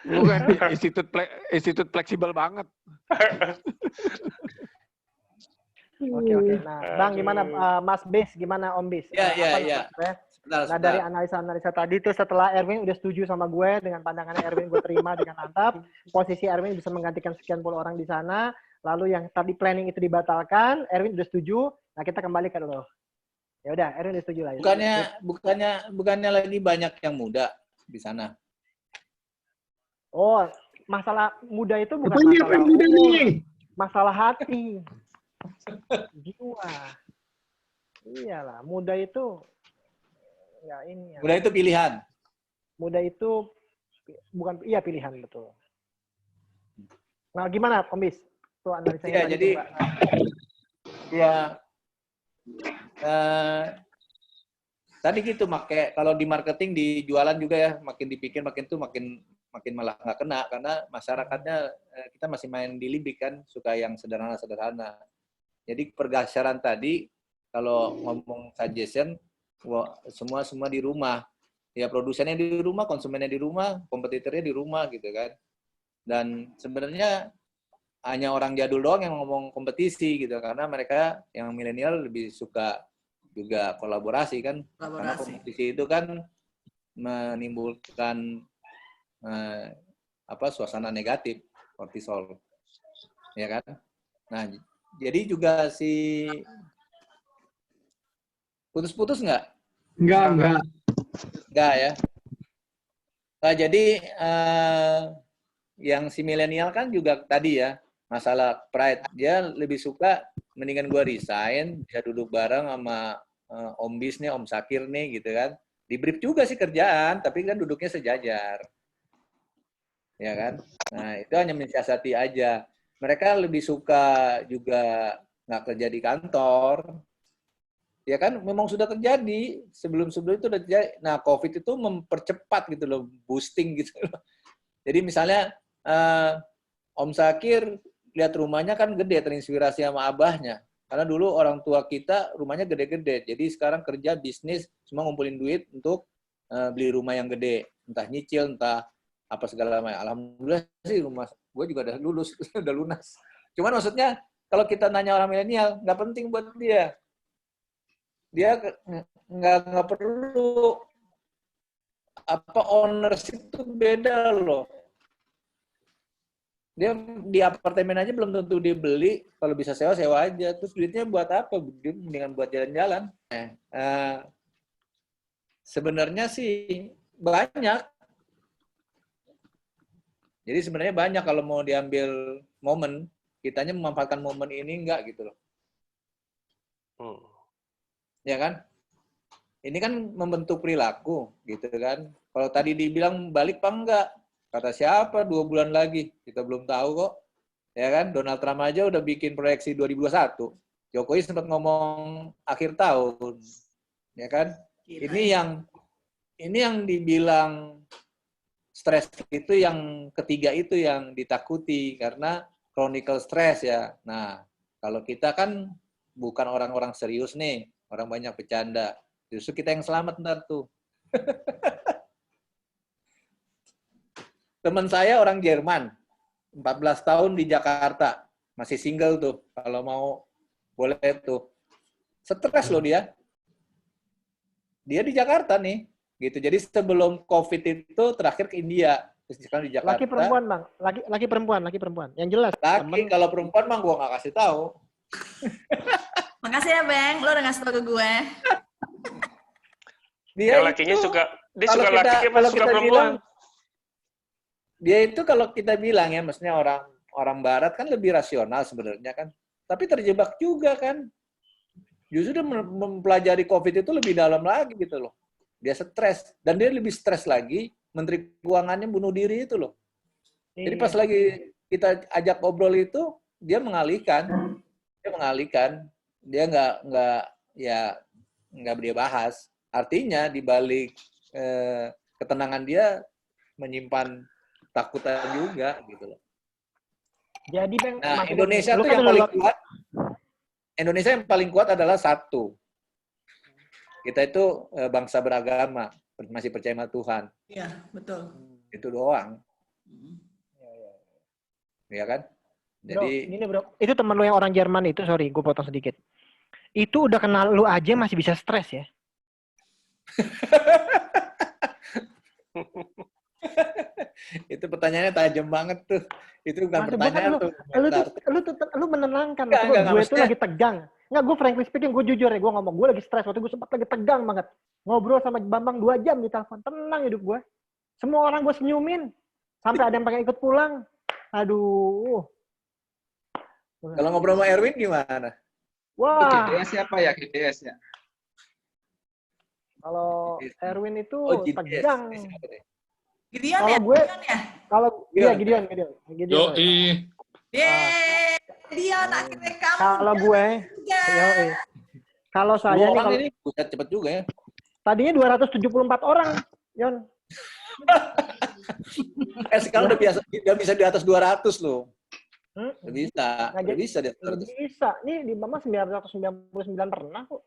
Bukan institut fleksibel banget. Oke. Nah, Bang, gimana Mas Bis? Gimana Om Bis? Iya. Nah, dari analisa tadi tuh setelah Erwin udah setuju sama gue dengan pandangannya Erwin, gue terima dengan mantap. Posisi Erwin bisa menggantikan sekian puluh orang di sana. Lalu yang tadi planning itu dibatalkan, Erwin udah setuju. Nah, kita kembali ke lo. Ya udah, Erwin udah setuju lah. Bukannya lagi banyak yang muda di sana. Oh, masalah muda itu bukan masalah hati. Jiwa. Iyalah, muda itu ya ini. Muda itu pilihan. Muda itu bukan pilihan, betul. Nah, gimana Kombis? Tuh analisanya Iya, jadi ya tadi gitu kalau di marketing, di jualan juga ya, makin dipikir makin malah nggak kena, karena masyarakatnya kita masih main di limbik kan, suka yang sederhana. Jadi pergeseran tadi, kalau ngomong suggestion, semua di rumah. Ya produsennya di rumah, konsumennya di rumah, kompetitornya di rumah gitu kan. Dan sebenarnya hanya orang jadul doang yang ngomong kompetisi gitu, karena mereka yang milenial lebih suka juga kolaborasi kan. Karena kompetisi itu kan menimbulkan suasana negatif, kortisol. Ya kan? Nah, jadi juga putus-putus nggak? Enggak. Enggak ya. Nah, jadi yang si milenial kan juga tadi ya, masalah pride. Dia lebih suka mendingan gua resign, dia duduk bareng sama Om Bis nih, Om Sakir nih gitu kan. Di brief juga sih kerjaan, tapi kan duduknya sejajar. Ya kan? Nah, itu hanya mensiasati aja. Mereka lebih suka juga nggak kerja di kantor. Ya kan, memang sudah terjadi. Sebelum-sebelum itu sudah terjadi. Nah, COVID itu mempercepat gitu loh, boosting gitu loh. Jadi misalnya Om Sakir lihat rumahnya kan gede, terinspirasi sama abahnya. Karena dulu orang tua kita rumahnya gede-gede. Jadi sekarang kerja bisnis, semua ngumpulin duit untuk beli rumah yang gede. Entah nyicil, entah apa segala macam. Alhamdulillah sih rumah gue juga udah lulus, udah lunas. Cuman maksudnya kalau kita nanya orang milenial, nggak penting buat dia. Dia nggak perlu ownership itu beda loh. Dia di apartemen aja belum tentu dia beli, kalau bisa sewa aja. Terus duitnya buat apa? Dia mendingan buat jalan-jalan. Sebenarnya sih banyak. Jadi sebenarnya banyak kalau mau diambil momen, kitanya memanfaatkan momen ini enggak gitu loh. Ya kan? Ini kan membentuk perilaku gitu kan. Kalau tadi dibilang balik apa enggak? Kata siapa 2 bulan lagi? Kita belum tahu kok. Ya kan? Donald Trump aja udah bikin proyeksi 2021. Jokowi sempat ngomong akhir tahun. Ya kan? Ini yang dibilang stres itu yang ketiga itu yang ditakuti karena chronic stress ya. Nah, kalau kita kan bukan orang-orang serius nih, orang banyak bercanda. Justru kita yang selamat ntar tuh. Teman saya orang Jerman, 14 tahun di Jakarta, masih single tuh, kalau mau boleh tuh. Stres loh dia. Dia di Jakarta nih, gitu. Jadi sebelum COVID itu terakhir ke India, terus sekarang di Jakarta. Laki perempuan bang, laki perempuan. Yang jelas. Laki, kalau perempuan bang gue nggak kasih tahu. Makasih ya Bang, lo udah ngasih tau ke gue. Dia lakinya suka laki apa suka perempuan? Dia itu kalau kita bilang ya, maksudnya orang Barat kan lebih rasional sebenarnya kan, tapi terjebak juga kan. Justru dia mempelajari COVID itu lebih dalam lagi gitu loh. Dia stres dan dia lebih stres lagi. Menteri Keuangannya bunuh diri itu loh. Jadi pas lagi kita ajak ngobrol itu dia mengalihkan. Dia nggak dia bahas. Artinya di balik ketenangan dia menyimpan takutan juga gitu loh. Jadi Bang, nah, Indonesia tuh yang paling kuat. Indonesia yang paling kuat adalah satu. Kita itu bangsa beragama, masih percaya sama Tuhan. Iya, betul. Itu doang. Iya kan? Jadi bro, ini bro, itu teman lu yang orang Jerman itu, sorry, gue potong sedikit. Itu udah kenal lu aja masih bisa stres ya? Itu pertanyaannya tajam banget tuh. Itu bukan pertanyaan tuh. Lu menenangkan. Gue tuh lagi tegang. Nggak, gue frankly speaking, gue jujur ya, gue ngomong, gue lagi stres. Waktu gue sempat lagi tegang banget. Ngobrol sama Bambang 2 jam di telepon. Tenang hidup gue. Semua orang gue senyumin. Sampai ada yang pengen ikut pulang. Aduh. Kalau ngobrol sama Erwin gimana? Itu Wah, GDS siapa ya GDS-nya? kalau Erwin itu Oh, GDS. tegang. Gideon Kalau ya? gue, Gideon ya? kalau iya Gideon. Yoi. Yeay, Gideon akhirnya kamu. Kalau gue, yoi. Kalau saya nih, orang kalau ini buset cepet juga ya. tadinya 274 orang, Yon. Sekarang udah bisa di atas 200 loh. Udah bisa, Nah, udah bisa di atas 200. Bisa. Nih di Mama 999 pernah kok.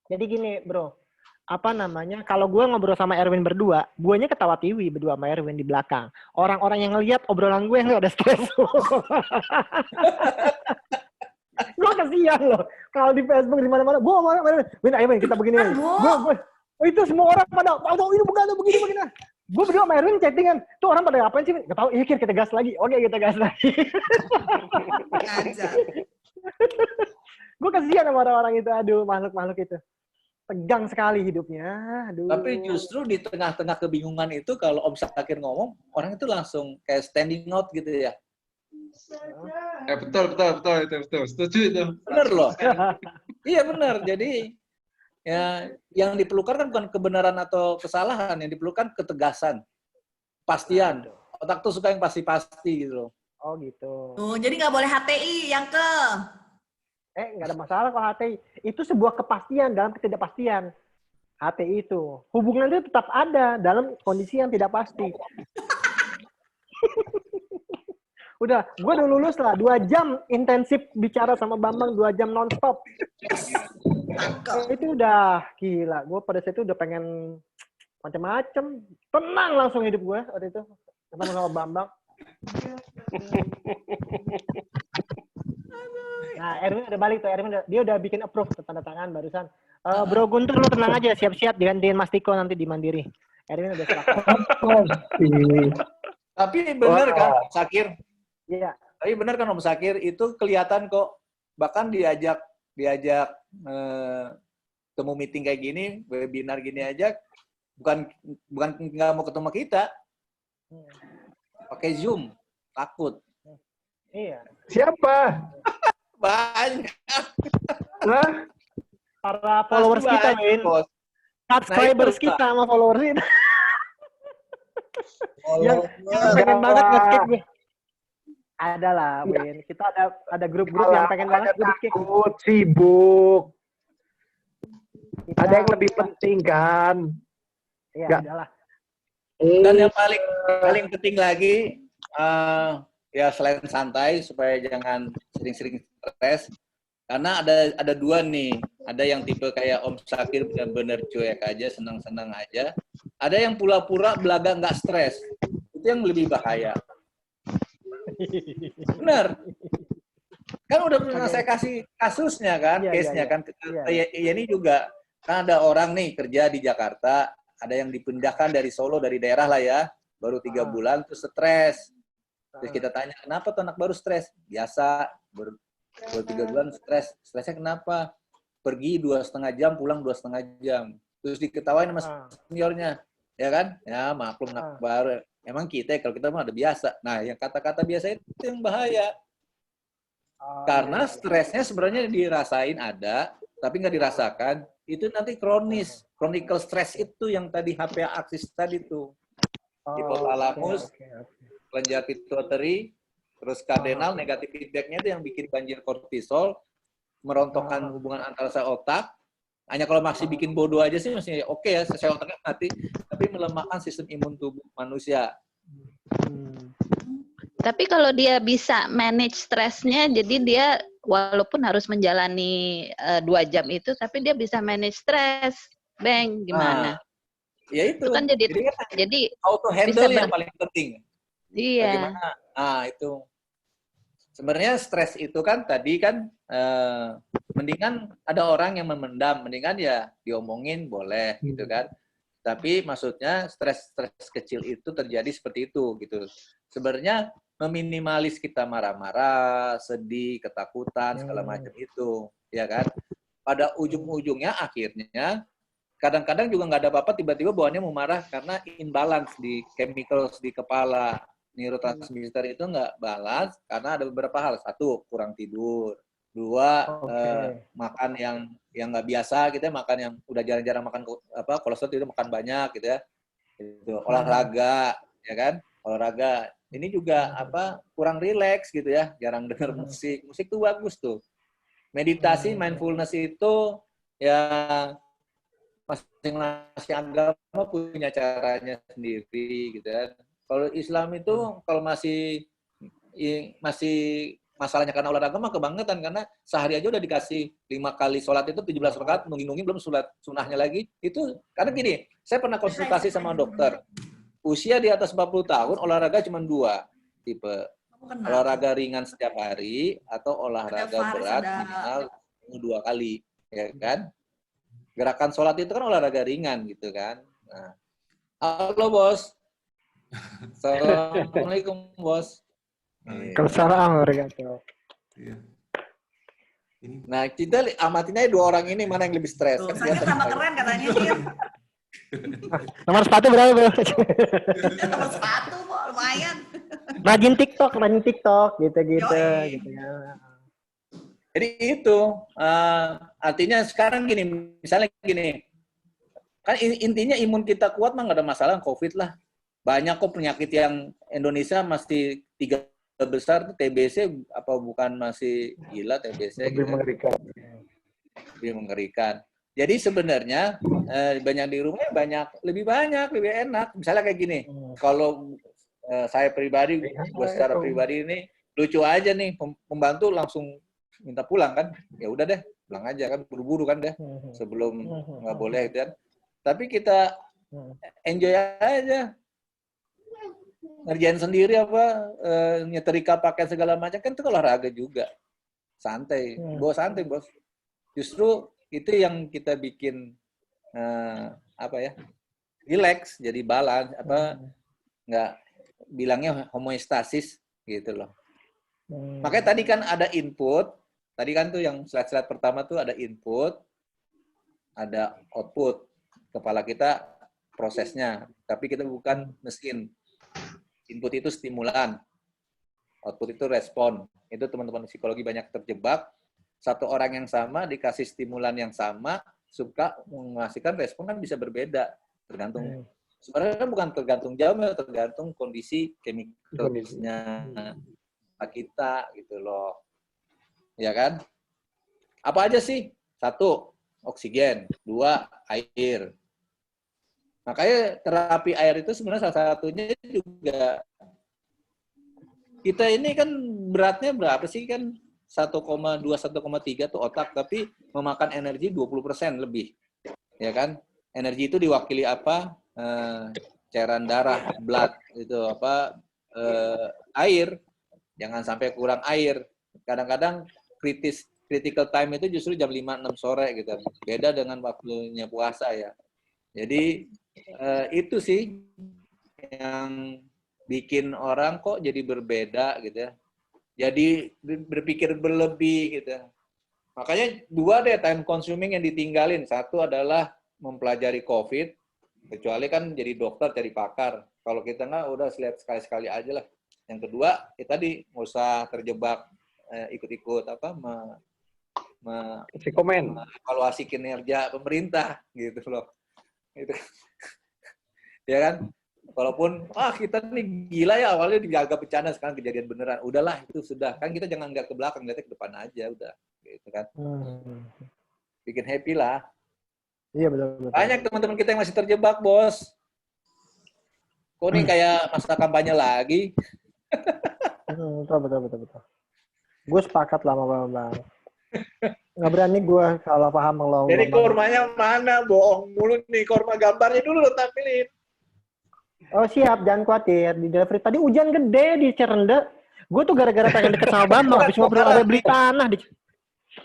Jadi gini, Bro. Apa namanya? Kalau gue ngobrol sama Erwin berdua, guanya ketawa tiwi berdua sama Erwin di belakang. Orang-orang yang ngelihat obrolan gue nggak ada stres. Gue kasihan loh. Kalau di Facebook di mana-mana, gue ngomong, Win, ayo Win, kita begini. Gue, itu semua orang pada, tahu ini begini. Gue berdua sama Erwin chattingan. Tuh orang pada ngapain sih? Gak tau, iya kita gas lagi. Oke, kita gas lagi. Gue kasihan sama orang-orang itu. Aduh, makhluk-makhluk itu. Tegang sekali hidupnya. Aduh. Tapi justru di tengah-tengah kebingungan itu, kalau Om Sakir ngomong, orang itu langsung kayak standing out gitu ya. Betul. Setuju itu. Bener loh. Iya bener. Jadi ya yang diperlukan kan bukan kebenaran atau kesalahan, yang diperlukan ketegasan, pastian. Otak tuh suka yang pasti-pasti gitu loh. Oh gitu. Jadi nggak boleh HTI yang ke. Nggak ada masalah kalau HTI. Itu sebuah kepastian dalam ketidakpastian. HTI itu. Hubungan itu tetap ada dalam kondisi yang tidak pasti. Udah, gue udah lulus lah. 2 jam intensif bicara sama Bambang, 2 jam nonstop. Itu udah gila. Gue pada saat itu udah pengen macam-macam. Tenang langsung hidup gue waktu itu. Ketemu sama Bambang. Nah, Erwin udah balik tuh. Dia udah bikin approve, tanda tangan barusan. Bro Guntur, lu tenang aja. Siap-siap digantiin Mas Tiko nanti di Mandiri. Erwin udah sepakat. Tapi bener kan, Sakir? Iya. Tapi bener kan Om Sakir, itu kelihatan kok. Bahkan diajak temu meeting kayak gini, webinar gini aja, bukan nggak mau ketemu kita. Pakai Zoom, takut. Iya. Siapa? Banyak. Para followers kita, Win. Subscribers kita sama followers kita. yang pengen banget nge-kick gue. Ada lah, Win. Kita ada grup-grup yang pengen banget gue di-kick. Sibuk. Ada yang lebih penting kan? Iya, adalah. Dan yang paling penting lagi, ya selain santai supaya jangan sering-sering stres, karena ada 2 nih. Ada yang tipe kayak Om Sakir benar-benar cuek aja, senang-senang aja. Ada yang pura-pura belaga nggak stres. Itu yang lebih bahaya. Benar. Kan udah pernah saya kasih kasusnya kan, case-nya kan. Ya, ini juga kan ada orang nih kerja di Jakarta, ada yang dipindahkan dari Solo, dari daerah lah ya, baru 3 bulan terus stres. Terus kita tanya, kenapa tuh anak baru stres? Biasa, baru 3 bulan stres. Stresnya kenapa? Pergi 2,5 jam, pulang 2,5 jam. Terus diketawain sama seniornya. Ya kan? Ya maklum anak baru. Emang kita, kalau kita mah ada biasa. Nah, yang kata-kata biasa itu yang bahaya. Karena stresnya sebenarnya dirasain ada, tapi nggak dirasakan. Itu nanti kronis. Chronicle stress itu yang tadi HPA aksis tadi tuh. Hipotalamus, kelenjar pituitary, terus kadenal, negatif feedback-nya itu yang bikin banjir kortisol, merontokkan hubungan antara sel otak. Hanya kalau masih bikin bodoh aja sih masih oke ya, sel otaknya mati, tapi melemahkan sistem imun tubuh manusia. Tapi kalau dia bisa manage stresnya, jadi dia walaupun harus menjalani 2 jam itu, tapi dia bisa manage stres, Bang, gimana? Ya itu kan jadi auto handle yang paling penting. Iya. Bagaimana? Itu. Sebenarnya stres itu kan tadi kan mendingan ada orang yang memendam, mendingan ya diomongin boleh gitu kan. Tapi maksudnya stres kecil itu terjadi seperti itu gitu. Sebenarnya meminimalis kita marah-marah, sedih, ketakutan segala macam itu, ya kan. Pada ujung-ujungnya akhirnya kadang-kadang juga nggak ada apa-apa, tiba-tiba bawaannya mau marah karena imbalance di chemicals di kepala. Neurotransmitter itu nggak balance karena ada beberapa hal. 1, kurang tidur. Dua, makan yang nggak biasa, kita makan yang udah jarang-jarang makan kolesterol itu makan banyak gitu ya. Gitu. Olahraga, ya kan? Olahraga. Ini juga kurang rileks gitu ya, jarang denger musik. Musik tuh bagus tuh. Meditasi, mindfulness itu ya masing-masing agama punya caranya sendiri gitu ya. Kalau Islam itu kalau masih masalahnya karena olahraga mah kebangetan, karena sehari aja udah dikasih 5 kali sholat itu 17 rakaat, nungging-nungging belum sholat sunahnya lagi. Itu karena gini, saya pernah konsultasi sama dokter. Usia di atas 40 tahun olahraga cuma 2 tipe. Olahraga ringan setiap hari atau olahraga berat minimal 2 kali, ya kan? Gerakan sholat itu kan olahraga ringan gitu kan. Nah. Halo bos. Assalamualaikum bos. Waalaikumsalam warahmatullahi. Nah, kita amatin aja 2 orang ini mana yang lebih stres. Kan saya tambah keren katanya sih. Nomor sepatu berapa, Bro? Nomor sepatu kok lumayan. Rajin TikTok gitu-gitu gitu ya. Jadi itu artinya sekarang gini, misalnya gini. Kan intinya imun kita kuat mah nggak ada masalah COVID lah. Banyak kok penyakit yang Indonesia masih 3 besar, TBC apa bukan masih gila TBC? Lebih mengerikan. Lebih mengerikan. Jadi sebenarnya banyak di rumah lebih enak. Misalnya kayak gini, kalau saya pribadi, gue secara pribadi ini lucu aja nih, pembantu langsung minta pulang kan, ya udah deh, pulang aja kan, buru-buru kan deh, sebelum nggak boleh kan. Tapi kita enjoy aja, ngerjain sendiri nyetrika pakaian segala macam kan itu olahraga juga, santai, bos. Justru itu yang kita bikin relax, jadi balance, nggak bilangnya homeostasis gitu loh. Makanya tadi kan ada input, tadi kan tuh yang slide pertama tuh ada input, ada output. Kepala kita prosesnya, tapi kita bukan mesin. Input itu stimulan, output itu respon. Itu teman-teman psikologi banyak terjebak. Satu orang yang sama dikasih stimulan yang sama, suka menghasilkan respon kan bisa berbeda, tergantung. Sebenarnya bukan tergantung jam, tergantung kondisi chemicalnya kita gitu loh, ya kan? Apa aja sih? 1, oksigen. 2, air. Makanya terapi air itu sebenarnya salah satunya juga, kita ini kan beratnya berapa sih kan? 1,2, 1,3 tuh otak, tapi memakan energi 20% lebih, ya kan? Energi itu diwakili apa? Cairan darah, blood, itu air. Jangan sampai kurang air. Kadang-kadang critical time itu justru jam 5-6 sore gitu. Beda dengan waktunya puasa ya. Jadi itu sih yang bikin orang kok jadi berbeda gitu ya. Jadi berpikir berlebih gitu. Makanya 2 deh time consuming yang ditinggalin. 1 adalah mempelajari COVID, kecuali kan jadi dokter, jadi pakar. Kalau kita nggak, udah lihat sekali-sekali aja lah. Yang kedua, tadi nggak usah terjebak ikut-ikut evaluasi kinerja pemerintah gitu loh. Gitu. Ya kan? Walaupun kita nih gila ya, awalnya dijaga bercanda, sekarang kejadian beneran. Udahlah, itu sudah. Kan kita jangan lihat ke belakang, lihatnya ke depan aja udah. Gitu kan. Bikin happy lah. Iya betul. Banyak teman-teman kita yang masih terjebak, bos. Kok nih kayak masa kampanye lagi? Betul. Gue sepakat lah sama Bang. Nggak berani gue salah paham kalau. Jadi kormanya mana? Bohong mulu nih. Korma gambarnya dulu lo tampilin. Oh siap, jangan khawatir. Di delivery tadi hujan gede di Cerende. Gue tuh gara-gara pengen deket sama Bambang, habis ngobrol ada beli tanah.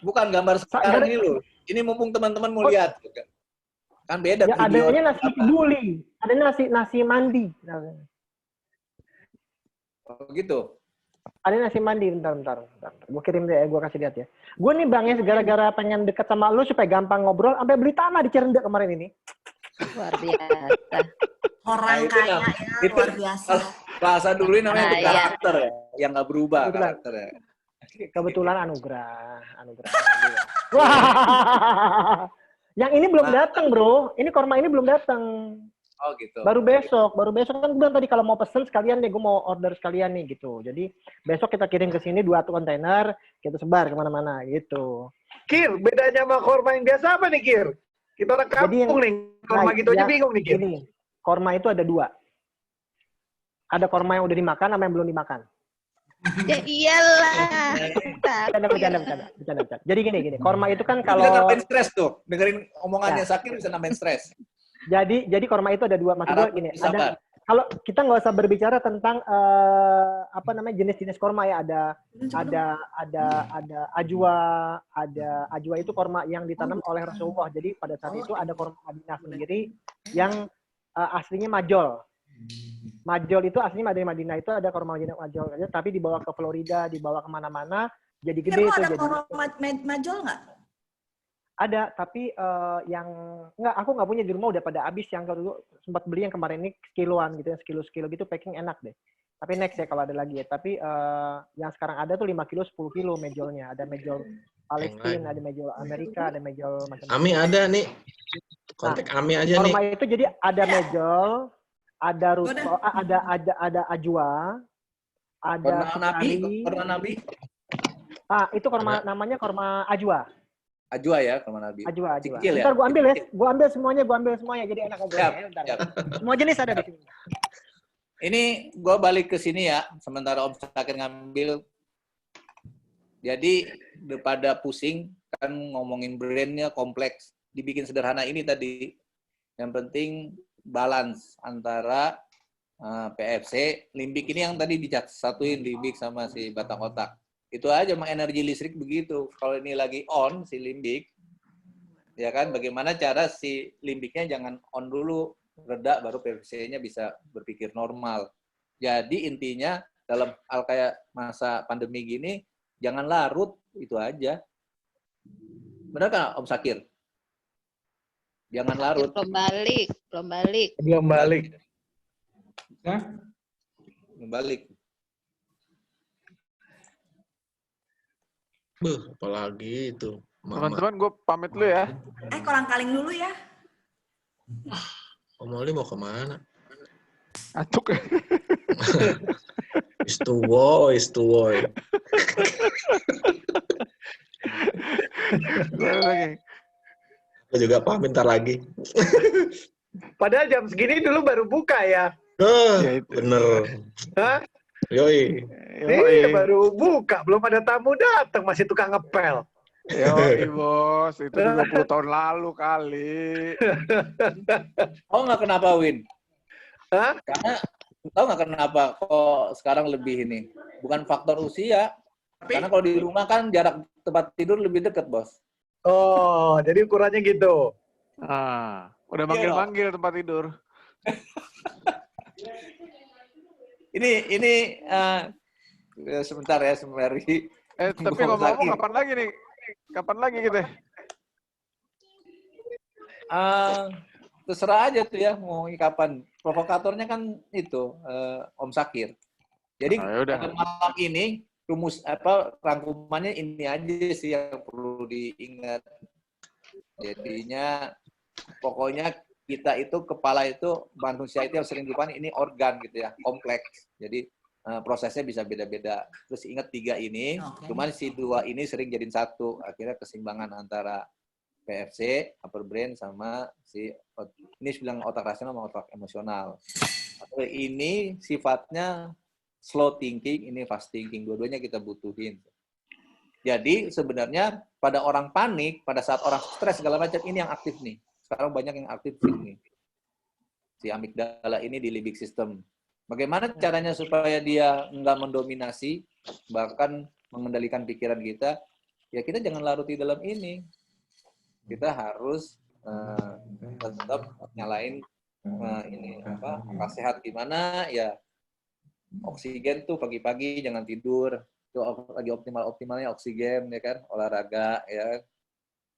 Bukan gambar sekarang ini loh. Ini mumpung teman-teman mau lihat. Kan beda ya, video. Adanya nasi buli. Adanya nasi mandi. Oh gitu? Ada nasi mandi, bentar. Gue kirim deh, gue kasih lihat ya. Gue nih Bang ya, gara-gara pengen deket sama lu supaya gampang ngobrol, sampai beli tanah di Cerende kemarin ini. Luar biasa. Orang kaya ya, luar biasa. Bahasa dulu ini namanya karakter ya, yang nggak berubah karakternya. Kebetulan anugerah. Wah. Yang ini belum datang, Bro. Ini korma ini belum datang. Oh gitu. Baru besok kan gue bilang tadi kalau mau pesen sekalian nih, gue mau order sekalian nih gitu. Jadi besok kita kirim ke sini 2 kontainer, kita sebar kemana-mana gitu. Kir, bedanya sama korma yang biasa apa nih, Kir? Kita orang kampung nih, korma gitu aja bingung nih, Kir. Ini, korma itu ada 2. Ada korma yang udah dimakan sama yang belum dimakan. Ya iyalah. Bercanda. Jadi gini, korma itu kan Kalau kalau nambahin stres tuh, dengerin omongannya Sakir bisa nambahin stres. Jadi korma itu ada 2, maksud gue gini, ada kalau kita nggak usah berbicara tentang jenis-jenis korma ya, ada ajwa itu korma yang ditanam oleh Rasulullah. Jadi pada saat itu ada korma Madinah sendiri yang aslinya majol. Majol itu aslinya dari Madinah, itu ada korma majol aja, tapi dibawa ke Florida, dibawa kemana-mana, jadi gede itu. Ada korma majol nggak? Ada, tapi aku nggak punya di rumah, udah pada habis. Yang dulu sempat beli yang kemarin ini kiloan gitu, yang sekilo gitu, packing enak deh. Tapi next ya kalau ada lagi ya. Tapi yang sekarang ada tuh 5 kilo, 10 kilo mejolnya. Ada mejol Palestina, ada mejol Amerika, ada mejol macam-macam. Ami ada nih. Kontak Ami aja nih. Korma itu jadi ada mejol, ada russo, ada ajwa, ada korma nabi. Itu korma, namanya korma ajwa. Ajwa ya, korma nabi. Ajwa. Cicil, Ntar ya? gue ambil ya, gue ambil semuanya, jadi enak aja. Siap. Semua jenis ada di sini. Ini gue balik ke sini ya, sementara Om Sakir ngambil. Jadi daripada pusing kan ngomongin brandnya kompleks, dibikin sederhana ini tadi. Yang penting balance antara PFC, limbik ini yang tadi disatuin limbik sama si batang otak. Itu aja emang energi listrik begitu. Kalau ini lagi on si limbik, ya kan? Bagaimana cara si limbiknya jangan on dulu, reda baru PFC-nya bisa berpikir normal. Jadi intinya dalam hal kayak masa pandemi gini, jangan larut, itu aja. Benar kan Om Sakir? Jangan larut. Belum balik. Hah? Belum balik. Apalagi itu. Teman-teman, gue pamit dulu ya. Kolang kaling dulu ya. Om Oli mau kemana? Atuk. Is to war. Aku juga pamit ntar lagi. Padahal jam segini dulu baru buka ya. Bener. Hah? Yoi. Baru buka, belum ada tamu datang, masih tukang ngepel. Yoi bos, itu 20 tahun lalu kali. Oh nggak kenapa Win? Hah? Karena tahu nggak kenapa kok sekarang lebih ini? Bukan faktor usia. Karena kalau di rumah kan jarak tempat tidur lebih dekat bos. Oh, jadi ukurannya gitu. Udah manggil-manggil tempat tidur. Ini sebentar ya sembari. Tapi ngomong-ngomong kapan lagi nih? Kapan lagi gitu? Terserah aja tuh ya mau kapan. Provokatornya kan itu Om Sakir. Jadi malam ini rangkumannya ini aja sih yang perlu diingat. Jadinya pokoknya kita itu kepala itu manusia itu yang sering lupa ini organ gitu ya, kompleks. Jadi prosesnya bisa beda-beda. Terus ingat 3 ini, cuman si 2 ini sering jadiin satu. Akhirnya keseimbangan antara PFC, upper brain sama si ini bilang otak rasional sama otak emosional. Ini sifatnya slow thinking, ini fast thinking. Dua-duanya kita butuhin. Jadi sebenarnya pada orang panik, pada saat orang stres segala macam ini yang aktif nih. Sekarang banyak yang aktif nih. Si amigdala ini di limbic system. Bagaimana caranya supaya dia nggak mendominasi, bahkan mengendalikan pikiran kita? Ya kita jangan larut di dalam ini. Kita harus tetap nyalain akal sehat gimana ya. Oksigen tuh pagi-pagi jangan tidur. Tuh lagi optimalnya oksigen ya kan, olahraga ya.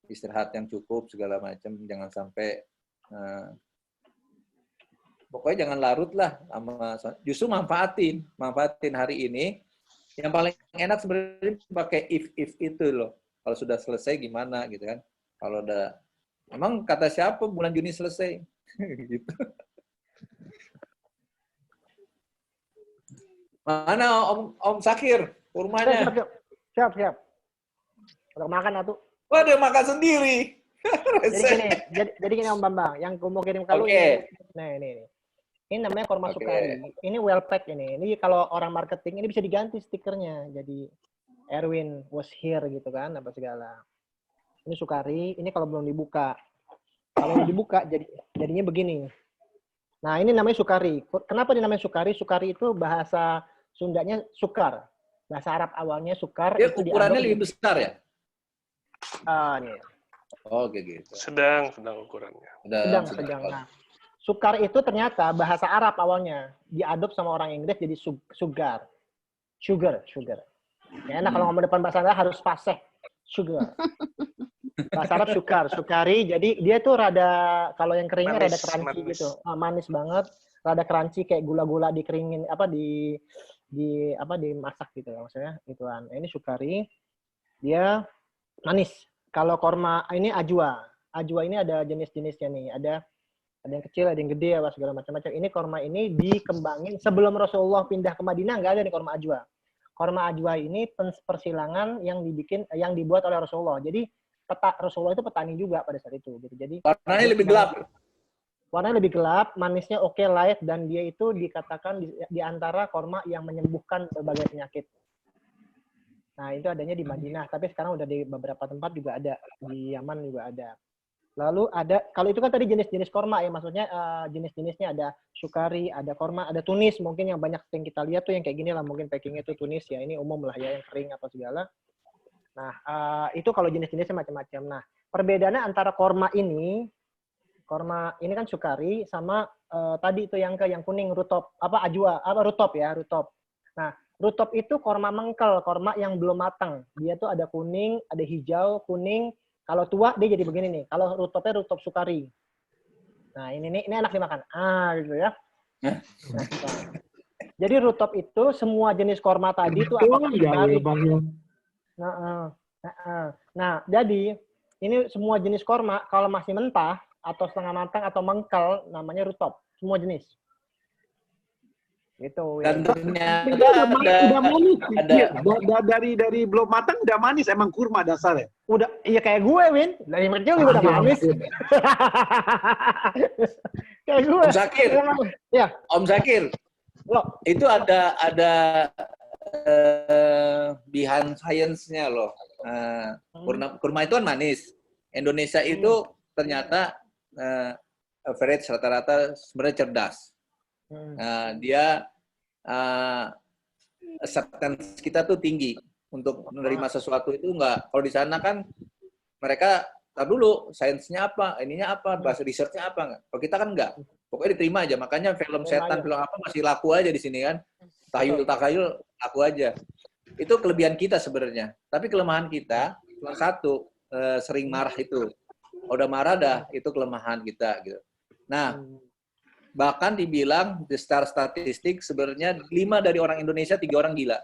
Istirahat yang cukup segala macam, jangan sampai pokoknya jangan larut lah sama, justru manfaatin hari ini Yang paling enak sebenarnya pakai if itu loh. Kalau sudah selesai gimana gitu kan. Kalau udah, emang kata siapa bulan Juni selesai? Gitu. Mana Om Sakir? Kurmanya. Siap. Udah makan atuh. Wah, dia makan sendiri. jadi gini Om Bambang, yang gue mau kirim kalau ini. Ini namanya korma Sukari. Ini well pack ini. Ini kalau orang marketing ini bisa diganti stikernya. Jadi Erwin was here gitu kan, apa segala. Ini Sukari. Ini kalau belum dibuka. Kalau dibuka jadinya begini. Nah ini namanya Sukari. Kenapa dinamanya Sukari? Sukari itu bahasa Sundanya sukar. Bahasa Arab awalnya sukar. Dia itu ukurannya lebih besar ya? Nih. Oh, kayak gitu. Sedang ukurannya. Sedang. Nah, sukar itu ternyata bahasa Arab awalnya diadop sama orang Inggris jadi sugar. Ya, enak kalau ngomong depan bahasa Arab harus fasih. Sugar. Bahasa Arab sukari. Jadi dia tuh rada kalau yang keringnya rada crunchy gitu. Manis banget, rada crunchy kayak gula-gula dikeringin dimasak gitu maksudnya gituan. Ini Sukari. Dia manis. Kalau korma ini ajwa. Ajwa ini ada jenis-jenisnya nih. Ada yang kecil, ada yang gede, apa segala macam-macam. Ini korma ini dikembangin sebelum Rasulullah pindah ke Madinah, nggak ada nih korma ajwa. Korma ajwa ini persilangan yang dibuat oleh Rasulullah. Jadi Rasulullah itu petani juga pada saat itu. Jadi warnanya lebih gelap. Warnanya lebih gelap, manisnya oke, light, dan dia itu dikatakan di antara korma yang menyembuhkan berbagai penyakit. Nah itu adanya di Madinah, tapi sekarang udah di beberapa tempat juga ada, di Yaman juga ada. Lalu ada, kalau itu kan tadi jenis-jenis korma ya, maksudnya jenis-jenisnya ada Sukari, ada korma, ada tunis, mungkin yang banyak yang kita lihat tuh yang kayak gini lah, mungkin packingnya itu tunis ya, ini umum lah ya, yang kering apa segala. Nah, itu kalau jenis-jenisnya macam-macam. Nah, perbedaannya antara korma ini kan Sukari sama tadi itu yang kuning rutop, rutop. Nah, rutop itu korma mengkel, korma yang belum matang. Dia tuh ada kuning, ada hijau, kuning. Kalau tua dia jadi begini nih. Kalau rutopnya rutop Sukari. Nah, ini enak dimakan. Gitu ya. Nah, jadi rutop itu semua jenis korma tadi itu apa? Nah, jadi ini semua jenis korma kalau masih mentah atau setengah matang atau mengkel namanya rutop. Semua jenis. Gitu. Dan ternyata udah manis. Dari belum matang udah manis emang kurma dasarnya. Udah, iya kayak gue, Win. Dari kecil juga udah manis. Kayak gue. Om Zakir. Ya. Om Zakir. Loh. Itu ada behind science-nya loh. Kurma itu kan manis. Indonesia itu ternyata average rata-rata sebenarnya cerdas. Dia acceptance kita tuh tinggi untuk menerima sesuatu itu enggak. Kalau di sana kan mereka tar dulu sainsnya apa, ininya apa, bahasa researchnya apa enggak. Kalau kita kan enggak. Pokoknya diterima aja. Makanya film setan, film apa masih laku aja di sini kan. Takhayul laku aja. Itu kelebihan kita sebenarnya. Tapi kelemahan kita cuma satu, sering marah itu. Udah marah dah, itu kelemahan kita gitu. Nah, bahkan dibilang di statistik sebenarnya 5 dari orang Indonesia 3 orang gila.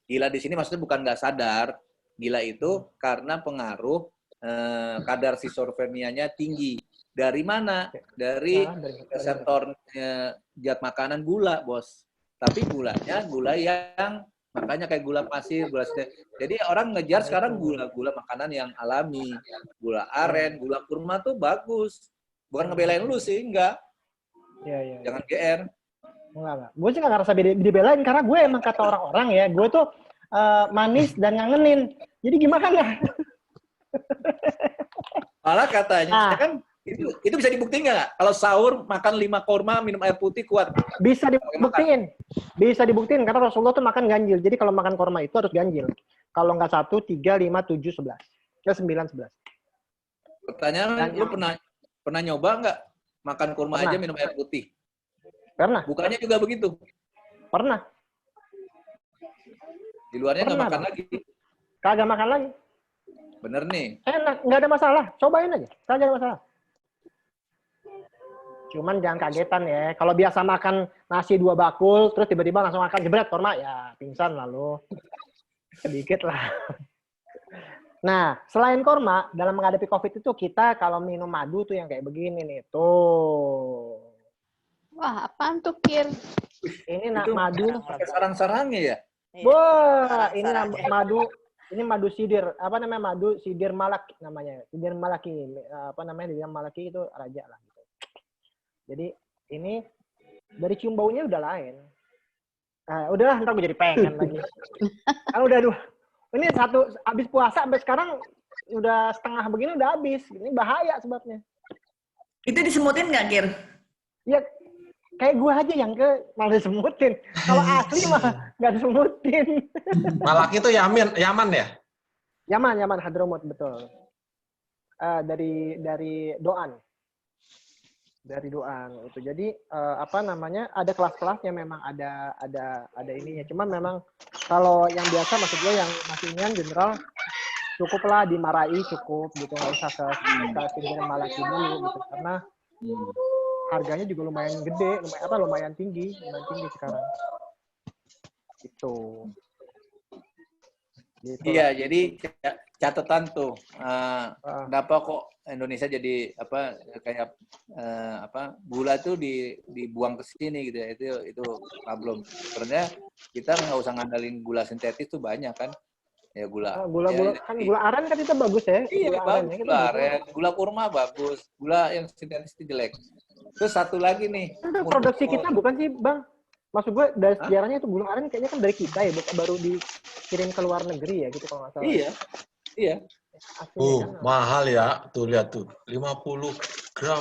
Gila di sini maksudnya bukan nggak sadar. Gila itu karena pengaruh kadar schizophrenia-nya tinggi. Dari mana? Dari reseptor zat makanan gula, Bos. Tapi gulanya gula yang makanya kayak gula pasir, gula sedang. Jadi orang ngejar sekarang gula-gula makanan yang alami. Gula aren, gula kurma tuh bagus. Bukan ngebelain lu sih, enggak. Iya. Jangan GR. Enggak. Gue sih nggak ngerasa dibelain karena gue emang kata orang-orang ya, gue tuh manis dan ngangenin. Jadi gimana? Malah katanya kan itu bisa dibuktiin nggak? Kalau sahur makan 5 kurma, minum air putih kuat. Bisa dibuktiin. Bisa dibuktiin karena Rasulullah tuh makan ganjil. Jadi kalau makan kurma itu harus ganjil. Kalau nggak 1, 3, 5, 7, 11. Ya 9, 11. Pertanyaan, lu pernah nyoba nggak makan kurma aja minum air putih? Pernah. Bukannya juga begitu? Pernah. Di luarnya nggak makan lagi? Kagak makan lagi. Bener nih. Enak, nggak ada masalah. Cobain aja. Kagak ada masalah. Cuman jangan kagetan ya. Kalau biasa makan nasi 2 bakul, terus tiba-tiba langsung makan jebret korma, ya pingsan lalu. Sedikit lah. Nah, selain korma, dalam menghadapi COVID itu kita kalau minum madu tuh yang kayak begini nih. Tuh. Wah, apaan tuh, Kir? Ini madu. Pakai sarang-sarangnya ya? Wah, ini madu. Ini madu sidir. Apa namanya? Madu sidir malaki namanya. Sidir malaki. Apa namanya? Sidir malaki itu raja lah. Gitu. Jadi ini dari cium baunya udah lain. Udahlah, ntar gue jadi pengen lagi. Udah. Ini habis puasa sampai sekarang udah setengah begini udah habis. Ini bahaya sebabnya. Itu disemutin nggak, Kir? Ya, kayak gue aja yang malah disemutin. Kalau asli mah nggak disemutin. Malaki itu Yaman ya? Yaman, Hadramut, betul. Dari Doan. Dari Doan itu. Jadi apa namanya? Ada kelas-kelasnya memang ada ininya. Cuman memang kalau yang biasa maksud gue yang masih inian general cukuplah dimarahi cukup gitu, nggak usah ke Sidir Malaki dulu gitu karena harganya juga lumayan gede, lumayan tinggi sekarang. Gitu. Iya, jadi catatan tuh. Kenapa kok Indonesia jadi gula tuh dibuang ke sini gitu ya. Itu problem. Sebenarnya kita nggak usah ngandalin gula sintetis tuh banyak kan. Ya gula aren kan itu bagus ya. Iya, bagus. Gula aren, gula kurma bagus. Gula yang sintetis itu jelek. Terus satu lagi nih. Produksi kita bukan sih, Bang? Maksud gue dari sejarahnya itu gula aren kayaknya kan dari kita ya, baru dikirim ke luar negeri ya gitu kalau nggak salah. Iya. Mahal ya. Tuh lihat tuh, 50 gram.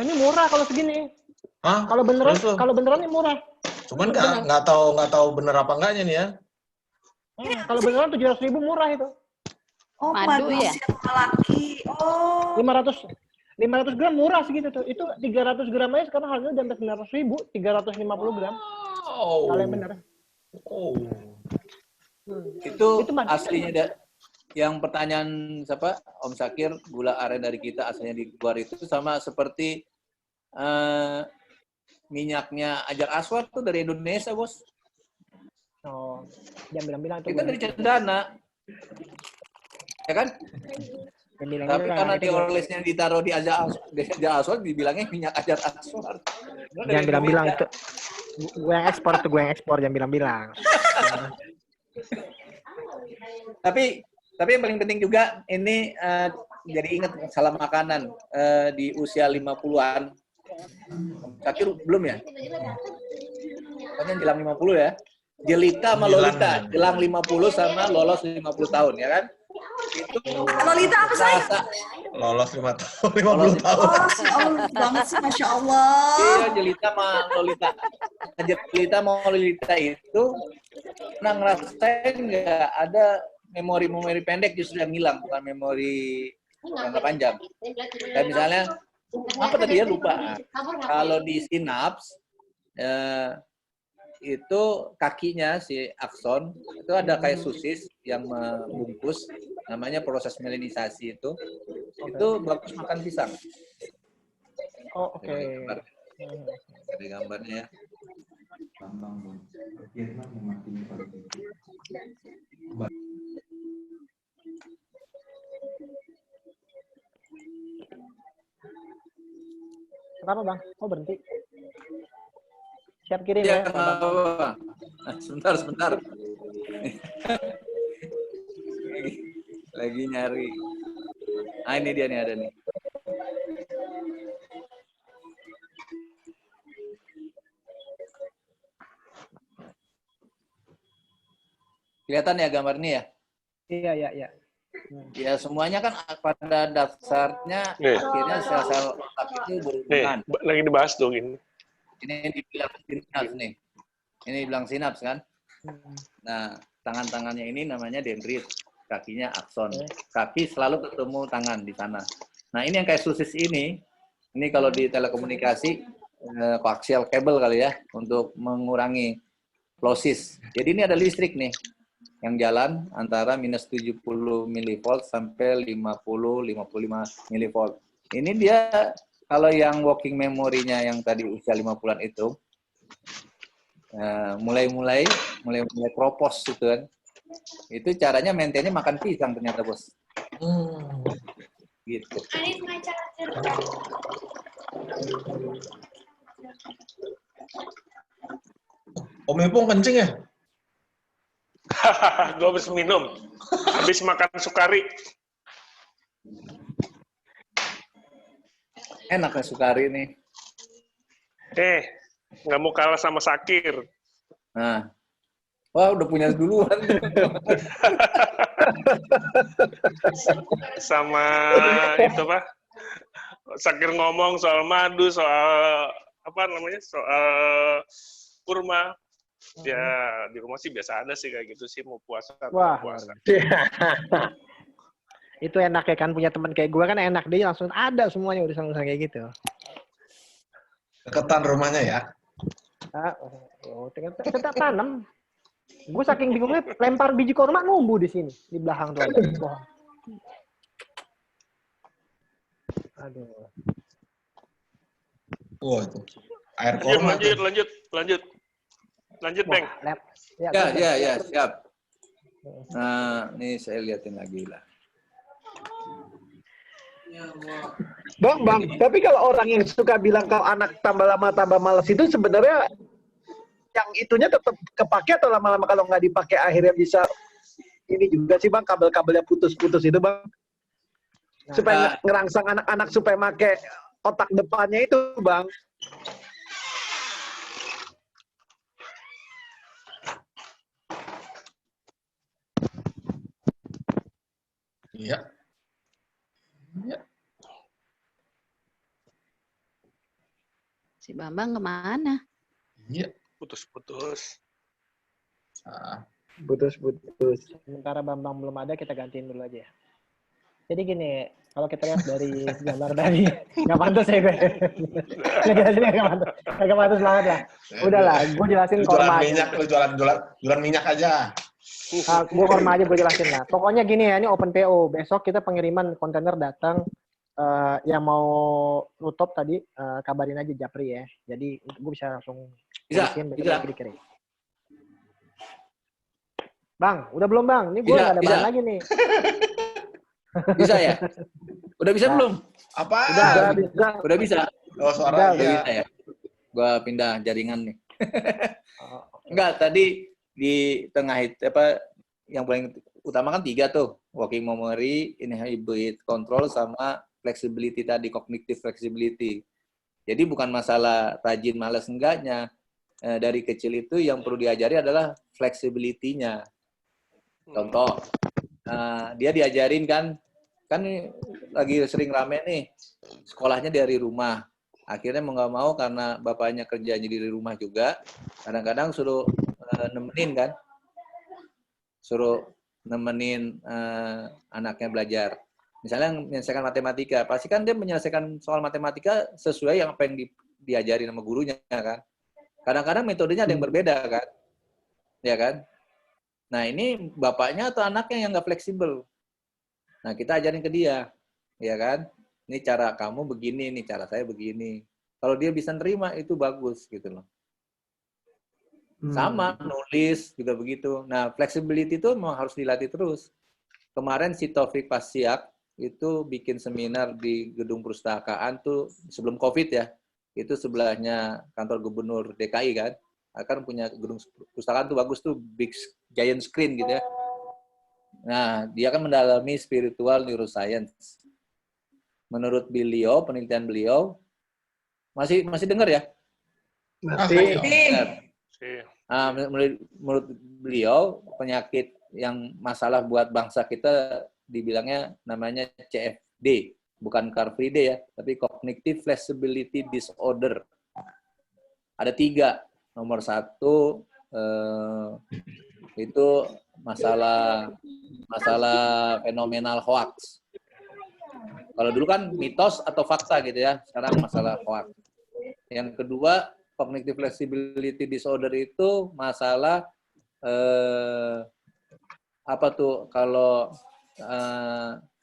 Ini murah kalau segini. Hah? Kalau beneran ini murah. Cuman nggak tahu bener apa enggaknya nih ya. Kalau beneran 700.000 murah itu. Oh, madu ya? Malaki. Oh. 500 gram murah segitu tuh. Itu 300 gram aja sekarang harganya udah 900.000, 350 gram. Kalau yang bener. Itu aslinya yang pertanyaan siapa? Om Syakir, gula aren dari kita aslinya di luar itu sama seperti minyaknya Ajar Aswad tuh dari Indonesia, Bos. Oh, jangan bilang-bilang itu. Kita dari Cendana. Ya kan? Tapi karena diolesnya ditaruh di Ajar Aswad, dibilangnya minyak Ajar Aswad. Jangan bilang-bilang itu. Gue yang ekspor, jangan bilang-bilang. Tapi yang paling penting juga ini jadi ingat salah makanan di usia 50-an. Syakir belum ya? Kan jelang 50 ya. Jelita sama Lolita, jelang 50 sama lolos 50 tahun ya kan? Itu Lolita apa saya? Lolos 50 tahun. Oh, banget sih, Masya Allah. Iya, Jelita sama Lolita. Jelita sama Lolita itu pernah ngerasain nggak ada memori pendek justru yang hilang, bukan memori jangka panjang. Kayak misalnya, apa tadi ya lupa. Kalau di sinaps, itu kakinya si akson, itu ada kayak sosis yang membungkus, namanya proses melanisasi itu bagus makan pisang. Oh, oke. Ada gambarnya ya. Kenapa, Bang? Oh, berhenti. Siap kirim ya. Sebentar. Lagi nyari. Ini dia nih, ada nih. Kelihatan ya gambar ini ya? Iya. Ya semuanya kan pada dasarnya akhirnya sel-sel otak itu berhubungan. Lagi dibahas dong ini. Ini dibilang sinaps nih. Ini dibilang sinaps kan? Nah, tangan-tangannya ini namanya dendrit, kakinya akson. Kaki selalu ketemu tangan di sana. Nah, ini yang kayak sosis ini kalau di telekomunikasi coaxial cable kali ya untuk mengurangi losses. Jadi ini ada listrik nih. yang jalan antara minus 70 milivolt sampai 50-55 milivolt. Ini dia kalau yang working memory-nya yang tadi usia 50-an itu, mulai kropos gitu kan. Itu caranya maintainnya makan pisang ternyata, Bos. Gitu. Om Ipung kencing ya? Gue habis minum. Habis makan sukari. Enak ya sukari nih. Nggak mau kalah sama Sakir. Nah. Wah, udah punya duluan. Sama itu Pak. Sakir ngomong soal madu, soal apa namanya? Soal kurma. Ya, di rumah sih biasa ada sih kayak gitu sih, mau puasa atau Wah. puasa. Itu enak ya kan, punya teman kayak gue kan enak, dia langsung ada semuanya urusan-urusan kayak gitu. Deketan rumahnya ya? Tetap tanam. Gue saking bingungnya lempar biji korma numbuh di sini, di belakang tuh ada pohon. Aduh. Wah, itu. Air korma. Lanjut, Bang. Ya, siap. Nah, ini saya liatin lagi lah. Bang, tapi kalau orang yang suka bilang kalau anak tambah lama tambah malas itu sebenarnya yang itunya tetap kepake atau lama-lama kalau nggak dipakai akhirnya bisa ini juga sih Bang, kabel-kabelnya putus-putus itu Bang. Supaya ngerangsang anak-anak supaya make otak depannya itu Bang. Iya. Si Bambang kemana? Iya. Putus-putus. Putus-putus. Sementara Bambang belum ada, kita gantiin dulu aja. Jadi gini, kalau kita lihat dari gambar tadi, nggak pantas ya gue. Nggak pantas banget lah. Udahlah, gue jelasin korma aja. Jualan minyak aja. Gue korma aja, gue jelasin lah. Pokoknya gini ya, ini open PO. Besok kita pengiriman kontainer datang. Yang mau rooftop tadi, kabarin aja Japri ya. Jadi gue bisa langsung bisa. Dikirim. Bang, udah belum Bang? Ini gue nggak ada bahan lagi nih. Bisa ya? Udah bisa belum? Apa? Udah bisa. Oh, suara udah bisa ya. Gua pindah jaringan nih. Enggak, tadi di tengah itu apa yang paling utama kan 3 tuh. Working memory, inhibit control sama flexibility tadi, cognitive flexibility. Jadi bukan masalah rajin malas enggaknya. Dari kecil itu yang perlu diajari adalah flexibility-nya. Contoh, dia diajarin kan lagi sering rame nih, sekolahnya dari rumah. Akhirnya mau nggak mau karena bapaknya kerjanya di rumah juga, kadang-kadang suruh nemenin kan, suruh nemenin anaknya belajar. Misalnya menyelesaikan matematika, pasti kan dia menyelesaikan soal matematika sesuai yang apa yang diajarin sama gurunya kan. Kadang-kadang metodenya ada yang berbeda kan, ya kan. Nah ini bapaknya atau anaknya yang nggak fleksibel. Nah kita ajarin ke dia, ya kan. Ini cara kamu begini, ini cara saya begini. Kalau dia bisa nerima itu bagus gitu loh. Sama nulis juga begitu. Nah flexibility itu memang harus dilatih terus. Kemarin si Taufik Pasiak itu bikin seminar di gedung perpustakaan tuh sebelum COVID ya. Itu sebelahnya kantor gubernur DKI kan. Akan punya gedung perpustakaan tuh bagus tuh, big giant screen gitu ya. Nah, dia kan mendalami spiritual neuroscience. Menurut beliau, penelitian beliau, masih dengar ya? Masih. Nah, menurut beliau, penyakit yang masalah buat bangsa kita dibilangnya namanya CFD, bukan Car Free Day ya, tapi Cognitive Flexibility Disorder. Ada 3. Nomor 1 itu masalah fenomenal hoax. Kalau dulu kan mitos atau fakta gitu ya, sekarang masalah hoax. Yang kedua, cognitive flexibility disorder itu masalah apa tuh kalau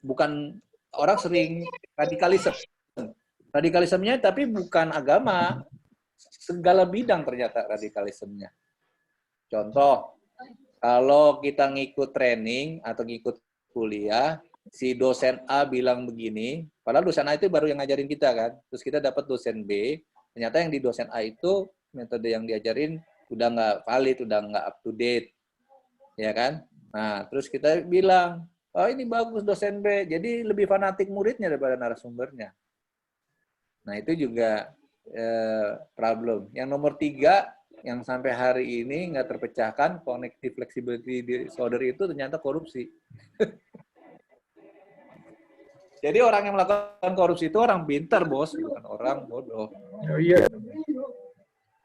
bukan orang sering radikalismenya tapi bukan agama, segala bidang ternyata radikalismenya. Contoh, kalau kita ngikut training atau ngikut kuliah, si dosen A bilang begini, padahal dosen A itu baru yang ngajarin kita kan, terus kita dapat dosen B, ternyata yang di dosen A itu metode yang diajarin udah nggak valid, udah nggak up to date, ya kan? Nah, terus kita bilang, oh ini bagus dosen B, jadi lebih fanatik muridnya daripada narasumbernya. Nah, itu juga problem. Yang nomor 3, yang sampai hari ini nggak terpecahkan, cognitive flexibility disorder itu ternyata korupsi. Jadi orang yang melakukan korupsi itu orang pintar, bos, bukan orang bodoh. Oh, iya.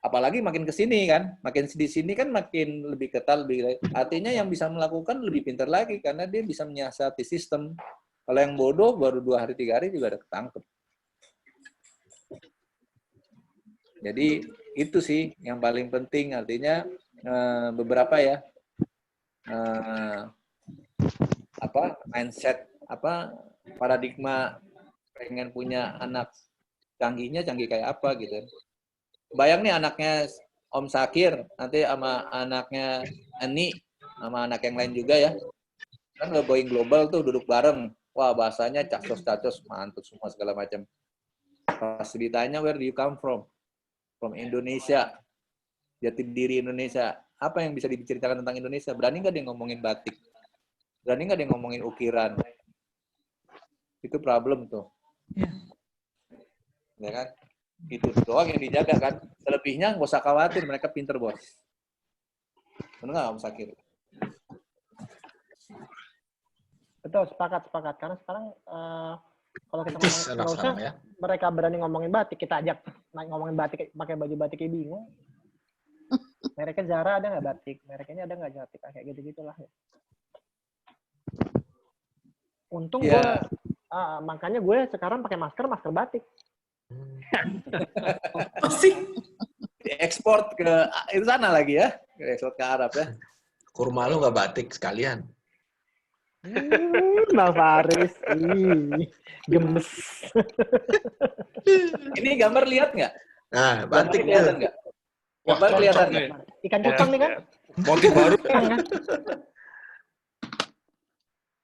Apalagi makin ke sini kan, makin di sini kan makin lebih ketat, artinya yang bisa melakukan lebih pintar lagi karena dia bisa menyiasati sistem. Kalau yang bodoh baru 2 hari 3 hari juga ada ketangkep. Jadi itu sih yang paling penting, artinya beberapa ya mindset paradigma pengen punya anak canggih kayak apa gitu. Bayang nih anaknya Om Sakir, nanti sama anaknya Eni, sama anak yang lain juga ya. Kan udah going global tuh, duduk bareng. Wah, bahasanya cacos-cacos, mantap semua segala macam. Pas ditanya, where do you come from? From Indonesia. Jati diri Indonesia. Apa yang bisa diceritakan tentang Indonesia? Berani nggak dia ngomongin batik? Berani nggak dia ngomongin ukiran? Itu problem tuh. Ya kan? Itu doang yang dijaga kan. Selebihnya nggak usah khawatir, mereka pinter bos. Benar nggak Om Sakir? Betul, sepakat. Karena sekarang kalau kita ngomongin ya, mereka berani ngomongin batik, kita ajak ngomongin batik pakai baju batiknya bingung. Mereknya Zara ada nggak batik? Mereknya ada nggak batik? Kayak gitu-gitulah. Untung gue, makanya gue sekarang pakai masker batik. Diekspor ke itu sana lagi ya, ekspor ke Arab ya. Kurma lu nggak batik sekalian? Bang Faris, gemes. Ini gambar lihat nggak? Nah, batik kelihatan nggak? Gambar kelihatan nggak? Ikan cupang nih kan? Motif baru.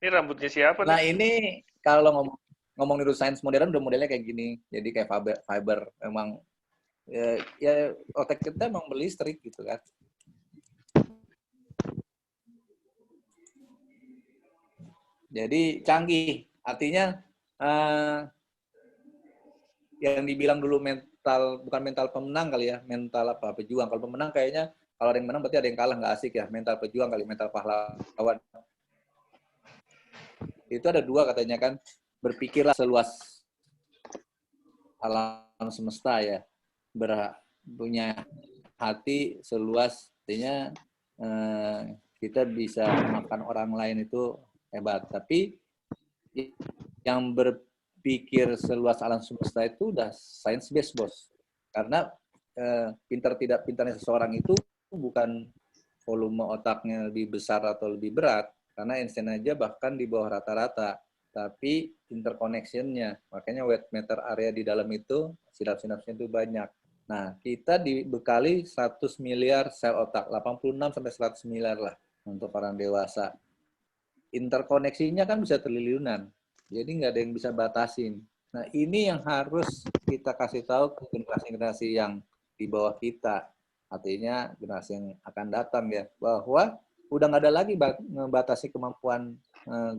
Ini rambutnya siapa nih? Nah ini kalau ngomong neuroscience modern udah modelnya kayak gini. Jadi kayak fiber memang ya otak kita memang berlistrik gitu kan. Jadi canggih, artinya yang dibilang dulu mental, bukan mental pemenang kali ya, mental apa pejuang. Kalau pemenang kayaknya kalau ada yang menang berarti ada yang kalah, nggak asik ya. Mental pejuang kali, mental pahlawan. Itu ada 2 katanya kan, berpikirlah seluas alam semesta ya, punya hati seluas, artinya kita bisa makan orang lain itu hebat. Tapi yang berpikir seluas alam semesta itu udah science based bos, karena pintar tidak pintarnya seseorang itu bukan volume otaknya lebih besar atau lebih berat, karena Einstein aja bahkan di bawah rata-rata, tapi interconnection-nya, makanya white matter area di dalam itu sinapsnya itu banyak. Nah, kita dibekali 100 miliar sel otak, 86 sampai 100 miliar lah untuk orang dewasa. Interkoneksinya kan bisa triliunan, jadi nggak ada yang bisa batasin. Nah, ini yang harus kita kasih tahu ke generasi-generasi yang di bawah kita, artinya generasi yang akan datang ya, bahwa udah nggak ada lagi membatasi kemampuan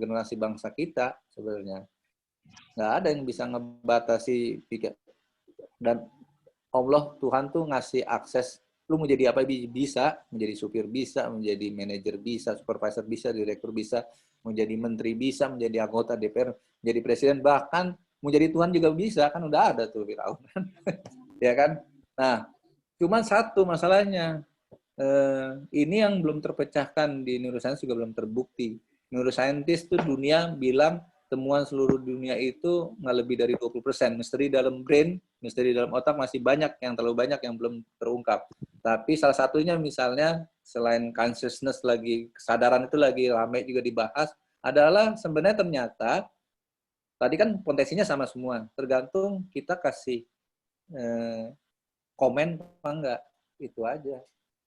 generasi bangsa kita sebenarnya. Nggak ada yang bisa ngebatasi pikir. Dan Allah, Tuhan tuh ngasih akses, lu mau jadi apa bisa, menjadi supir bisa, menjadi manajer bisa, supervisor bisa, direktur bisa, mau jadi menteri bisa, menjadi anggota DPR, menjadi presiden, bahkan mau jadi Tuhan juga bisa, kan udah ada tuh Firaun. Ya kan? Nah, cuman satu masalahnya, ini yang belum terpecahkan di neuroscience juga belum terbukti. Neuroscientist tuh dunia bilang temuan seluruh dunia itu nggak lebih dari 20%. Misteri dalam brain, misteri dalam otak masih banyak, yang terlalu banyak yang belum terungkap. Tapi salah satunya misalnya selain consciousness lagi, kesadaran itu lagi ramai juga dibahas, adalah sebenarnya ternyata tadi kan potensinya sama semua, tergantung kita kasih komen apa enggak, itu aja.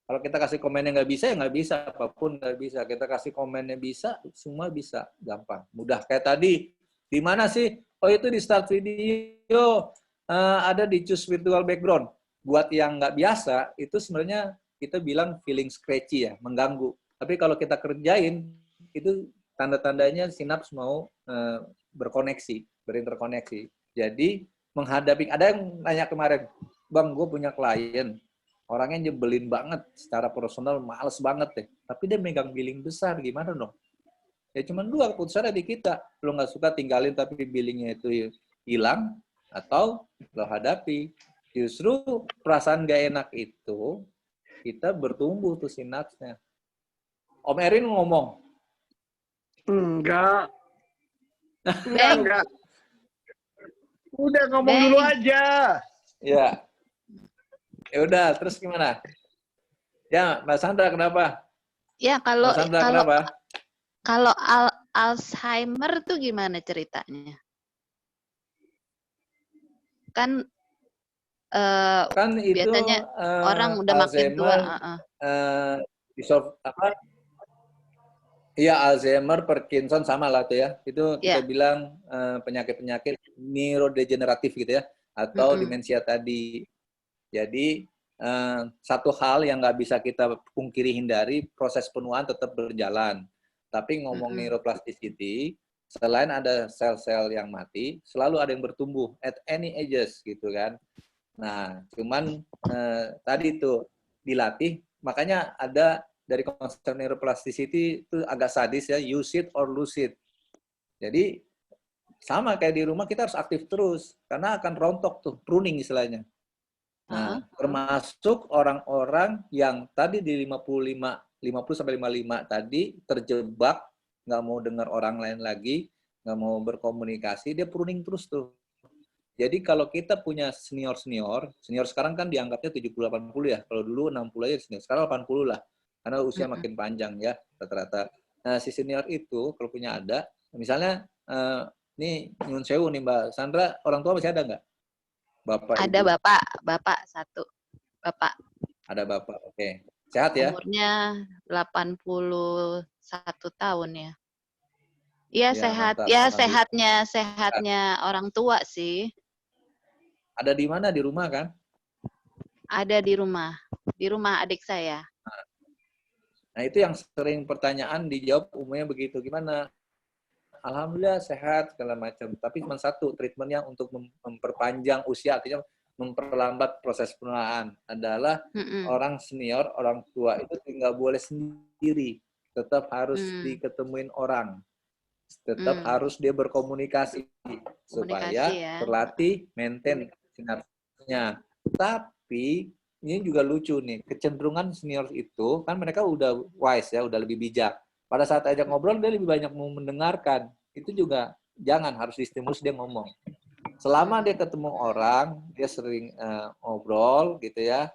Kalau kita kasih komennya nggak bisa, ya nggak bisa, apapun nggak bisa. Kita kasih komennya bisa, semua bisa, gampang, mudah. Kayak tadi, di mana sih? Oh itu di start video, ada di choose virtual background. Buat yang nggak biasa, itu sebenarnya kita bilang feeling scratchy ya, mengganggu. Tapi kalau kita kerjain, itu tanda-tandanya sinaps mau berkoneksi, berinterkoneksi. Jadi menghadapi, ada yang nanya kemarin, Bang, gue punya klien, orangnya nyebelin banget, secara personal males banget deh. Tapi dia megang billing besar, gimana dong? Ya cuma dua, keputusannya di kita. Lo nggak suka tinggalin tapi billingnya itu hilang, atau lo hadapi. Justru perasaan nggak enak itu, kita bertumbuh tuh sinapsnya. Om Erin ngomong. Enggak. Enggak. Udah ngomong dulu aja. Ya. Ya udah, terus gimana? Ya, Mbak Sandra kenapa? Ya, kalau Mbak Sandra kenapa? Kalau Alzheimer tuh gimana ceritanya? Kan itu biasanya orang udah makin tua. Iya, Alzheimer, Parkinson sama lah tuh ya. Itu kita bilang penyakit-penyakit neurodegeneratif gitu ya, atau demensia tadi. Jadi satu hal yang nggak bisa kita pungkiri hindari, proses penuaan tetap berjalan. Tapi ngomong neuroplasticity, selain ada sel-sel yang mati, selalu ada yang bertumbuh at any ages gitu kan. Nah, cuman tadi itu dilatih, makanya ada dari konsep neuroplasticity itu agak sadis ya, use it or lose it. Jadi sama kayak di rumah, kita harus aktif terus karena akan rontok tuh, pruning istilahnya. Nah, termasuk orang-orang yang tadi di 50 sampai 55 tadi terjebak, nggak mau dengar orang lain lagi, nggak mau berkomunikasi, dia pruning terus tuh. Jadi kalau kita punya senior sekarang kan dianggapnya 70-80 ya. Kalau dulu 60 aja senior, sekarang 80 lah. Karena usia makin panjang ya rata-rata. Nah, si senior itu kalau punya ada, misalnya nih nyun sewu nih Mbak Sandra, orang tua masih ada nggak? Bapak, ada ibu. Bapak satu. Bapak. Ada bapak, oke. Sehat ya? Umurnya 81 tahun ya. Iya sehat. Mantap. Ya sehatnya orang tua sih. Ada di mana? Di rumah kan? Ada di rumah. Di rumah adik saya. Nah, itu yang sering pertanyaan dijawab umumnya begitu. Gimana? Alhamdulillah sehat segala macam. Tapi cuma satu, treatmentnya untuk memperpanjang usia, artinya memperlambat proses penuaan adalah orang senior, orang tua itu nggak boleh sendiri. Tetap harus diketemuin orang. Tetap harus dia berkomunikasi supaya terlatih, maintain sinapsnya. Tapi ini juga lucu nih, kecenderungan senior itu kan mereka udah wise ya, udah lebih bijak. Pada saat ajak ngobrol dia lebih banyak mau mendengarkan. Itu juga jangan, harus distimulus dia ngomong. Selama dia ketemu orang, dia sering ngobrol gitu ya.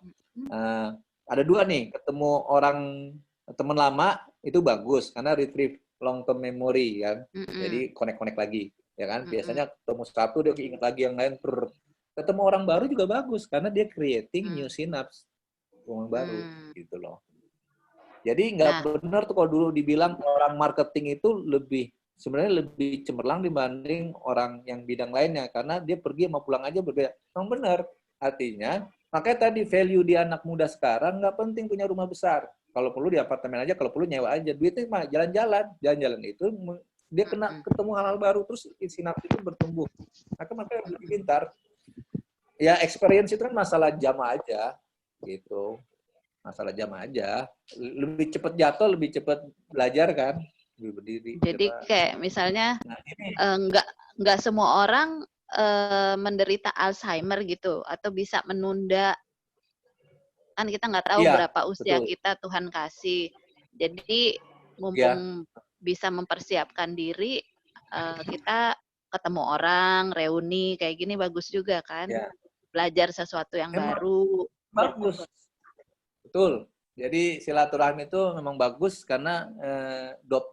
Ada dua nih, ketemu orang teman lama itu bagus karena retrieve long term memory kan. Jadi connect lagi ya kan. Biasanya ketemu satu dia ingat lagi yang lain. Ketemu orang baru juga bagus karena dia creating new synapse, orang baru gitu loh. Jadi nggak benar tuh kalau dulu dibilang orang marketing itu sebenarnya lebih cemerlang dibanding orang yang bidang lainnya karena dia pergi sama pulang aja berbeda. Memang benar. Artinya makanya tadi value di anak muda sekarang nggak penting punya rumah besar. Kalau perlu di apartemen aja, kalau perlu nyewa aja. Duitnya mah jalan-jalan itu dia ketemu hal-hal baru terus sinapsi itu bertumbuh. Makanya lebih pintar. Ya experience itu kan masalah jam aja gitu. Masalah jam aja. Lebih cepat jatuh, lebih cepat belajar kan. Lebih berdiri. Jadi coba. Kayak misalnya nggak semua orang menderita Alzheimer gitu atau bisa menunda, kan kita nggak tahu berapa usia kita Tuhan kasih. Jadi mumpung bisa mempersiapkan diri, kita ketemu orang, reuni kayak gini bagus juga kan. Belajar sesuatu yang baru. Bagus. Betul. Jadi silaturahmi itu memang bagus karena dot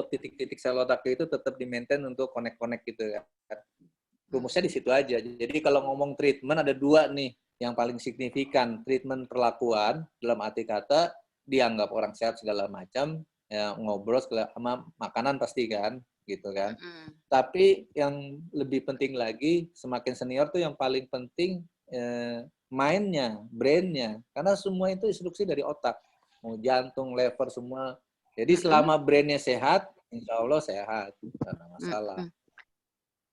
titik-titik sel otak itu tetap di-maintain untuk connect-connect gitu ya. Rumusnya di situ aja. Jadi kalau ngomong treatment ada 2 nih yang paling signifikan. Treatment perlakuan dalam arti kata dianggap orang sehat segala macam, ya, ngobrol sama makanan pasti kan, gitu kan. Tapi yang lebih penting lagi, semakin senior tuh yang paling penting mindnya, brainnya, karena semua itu instruksi dari otak, mau jantung, lever semua. Jadi selama brainnya sehat, insya Allah sehat, nggak ada masalah.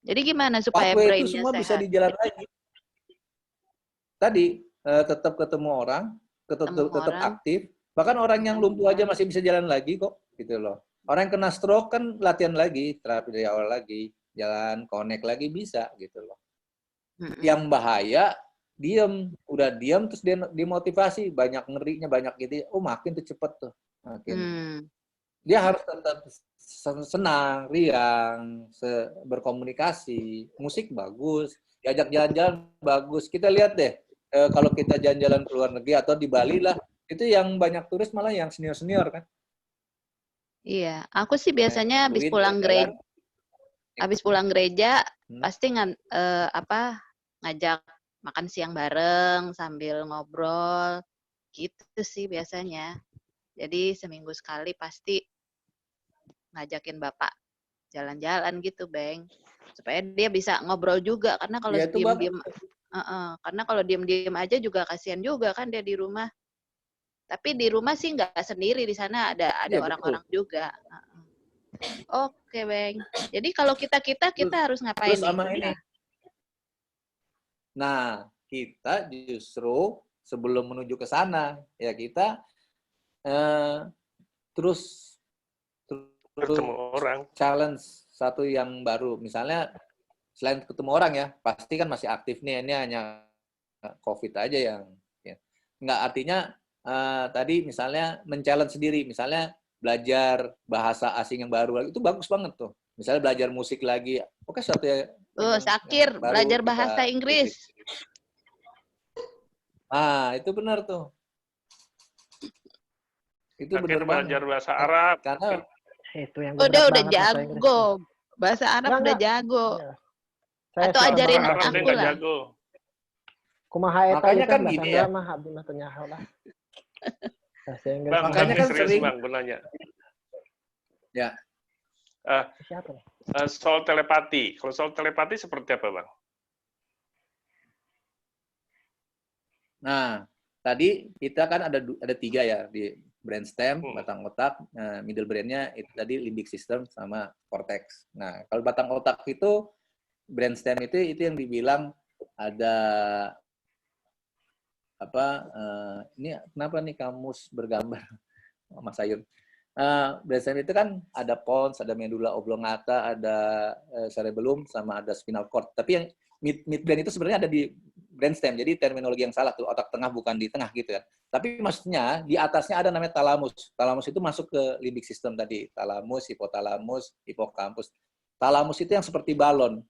Jadi gimana supaya Pathway itu brainnya semua sehat? bisa dijalan lagi. Tadi tetap ketemu orang, tetap aktif. Bahkan orang yang lumpuh aja masih bisa jalan lagi kok, gitu loh. Orang yang kena stroke kan latihan lagi, terapi dari awal lagi, jalan, connect lagi bisa, gitu loh. Yang bahaya udah diam terus dia dimotivasi, banyak ngerinya, banyak gitu, makin tuh cepet tuh, makin. Dia harus tetap senang, riang, berkomunikasi, musik bagus, diajak jalan-jalan bagus. Kita lihat deh, kalau kita jalan-jalan ke luar negeri atau di Bali lah, itu yang banyak turis malah yang senior-senior kan. Iya, aku sih biasanya habis pulang gereja pasti ngajak makan siang bareng sambil ngobrol gitu sih biasanya. Jadi seminggu sekali pasti ngajakin bapak jalan-jalan gitu, Bang, supaya dia bisa ngobrol juga karena kalau diem-diem aja juga kasihan juga kan dia di rumah. Tapi di rumah sih nggak sendiri, di sana ada orang-orang juga. Oke, Bang. Jadi kalau kita harus ngapain terus sama nih? ini. Nah, kita justru sebelum menuju ke sana, ya kita terus ketemu orang. Challenge satu yang baru. Misalnya, selain ketemu orang ya, pasti kan masih aktif nih, ini hanya COVID aja yang ya. Nggak artinya tadi misalnya men-challenge sendiri, misalnya belajar bahasa asing yang baru, itu bagus banget tuh. Misalnya belajar musik lagi, oke satu ya. Sakir, belajar bahasa Inggris. Itu benar tuh. Itu benar belajar bahasa Arab. Karena itu yang udah jago. Bahasa Arab udah jago. Atau ajarin aku lah. Kumaha eta makanya kan gini ya. Mah abdi mah tanya lah. Bang, makanya kan serius sering Bang, gunanya. Ya. Siapa nih? Soal telepati. Kalau soal telepati seperti apa, Bang? Nah, tadi kita kan ada 3 ya di brainstem, batang otak, middle brain-nya itu tadi limbic system sama cortex. Nah, kalau batang otak itu brainstem itu yang dibilang ada ini kenapa nih kamus bergambar Mas Ayun? Brainstem itu kan ada pons, ada medulla oblongata, ada cerebellum, sama ada spinal cord. Tapi yang midbrain itu sebenarnya ada di brainstem. Jadi terminologi yang salah tuh, otak tengah bukan di tengah gitu kan. Tapi maksudnya di atasnya ada namanya talamus. Talamus itu masuk ke limbic system tadi. Talamus, hipotalamus, hipokampus. Talamus itu yang seperti balon.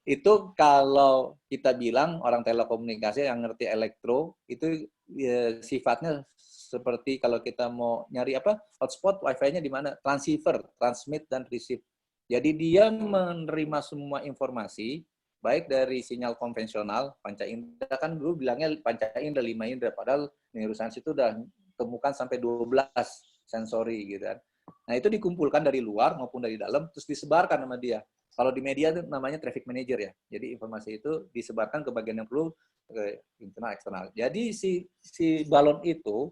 Itu kalau kita bilang orang telekomunikasi yang ngerti elektro, itu ya, sifatnya seperti kalau kita mau nyari hotspot, wifi-nya di mana? Transceiver, transmit, dan receive. Jadi dia menerima semua informasi, baik dari sinyal konvensional, panca indera kan dulu bilangnya panca indera, 5 indera, padahal neuroscience itu udah temukan sampai 12 sensori gitu kan. Nah itu dikumpulkan dari luar maupun dari dalam, terus disebarkan sama dia. Kalau di media itu namanya traffic manager ya. Jadi informasi itu disebarkan ke bagian yang perlu, ke internal, eksternal. Jadi si balon itu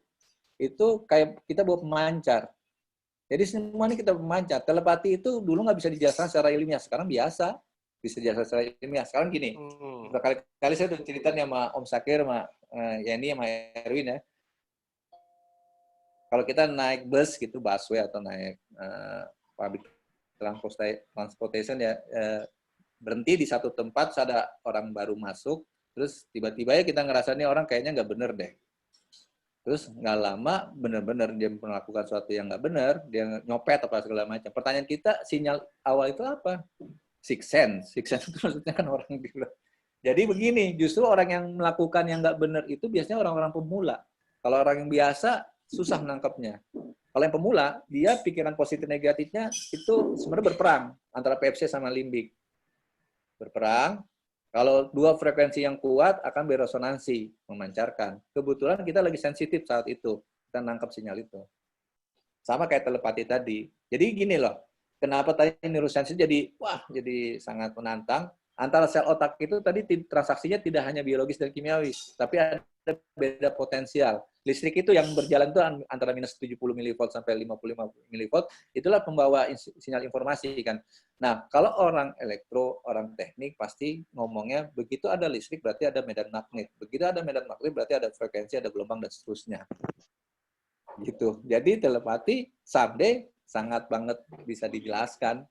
kayak kita bawa pemancar. Jadi semua ini kita pemancar. Telepati itu dulu nggak bisa dijelaskan secara ilmiah, sekarang biasa bisa dijelaskan secara ilmiah. Sekarang gini, berkali-kali saya udah cerita nih sama Om Sakir, sama Yani, sama Erwin ya. Kalau kita naik bus gitu, busway atau naik public transportation ya, berhenti di satu tempat, ada orang baru masuk, terus tiba-tiba ya kita ngerasa nih orang kayaknya nggak bener deh. Terus nggak lama bener-bener dia melakukan sesuatu yang nggak bener, dia nyopet apa segala macam. Pertanyaan kita, sinyal awal itu apa? Sixth sense. Sixth sense itu maksudnya kan orang gila. Jadi begini, justru orang yang melakukan yang nggak bener itu biasanya orang-orang pemula. Kalau orang yang biasa, susah nangkepnya. Kalau yang pemula, dia pikiran positif negatifnya itu sebenarnya berperang antara PFC sama limbik. Berperang, kalau dua frekuensi yang kuat akan beresonansi, memancarkan. Kebetulan kita lagi sensitif saat itu, kita nangkep sinyal itu. Sama kayak telepati tadi. Jadi gini loh, kenapa tadi neurosensitif jadi sangat menantang. Antara sel otak itu tadi transaksinya tidak hanya biologis dan kimiawi, tapi ada beda potensial. Listrik itu yang berjalan itu antara minus 70 mV sampai 55 mV, itulah pembawa sinyal informasi kan. Nah, kalau orang elektro, orang teknik pasti ngomongnya begitu ada listrik berarti ada medan magnet. Begitu ada medan magnet berarti ada frekuensi, ada gelombang dan seterusnya. Gitu. Jadi telepati someday sangat banget bisa dijelaskan.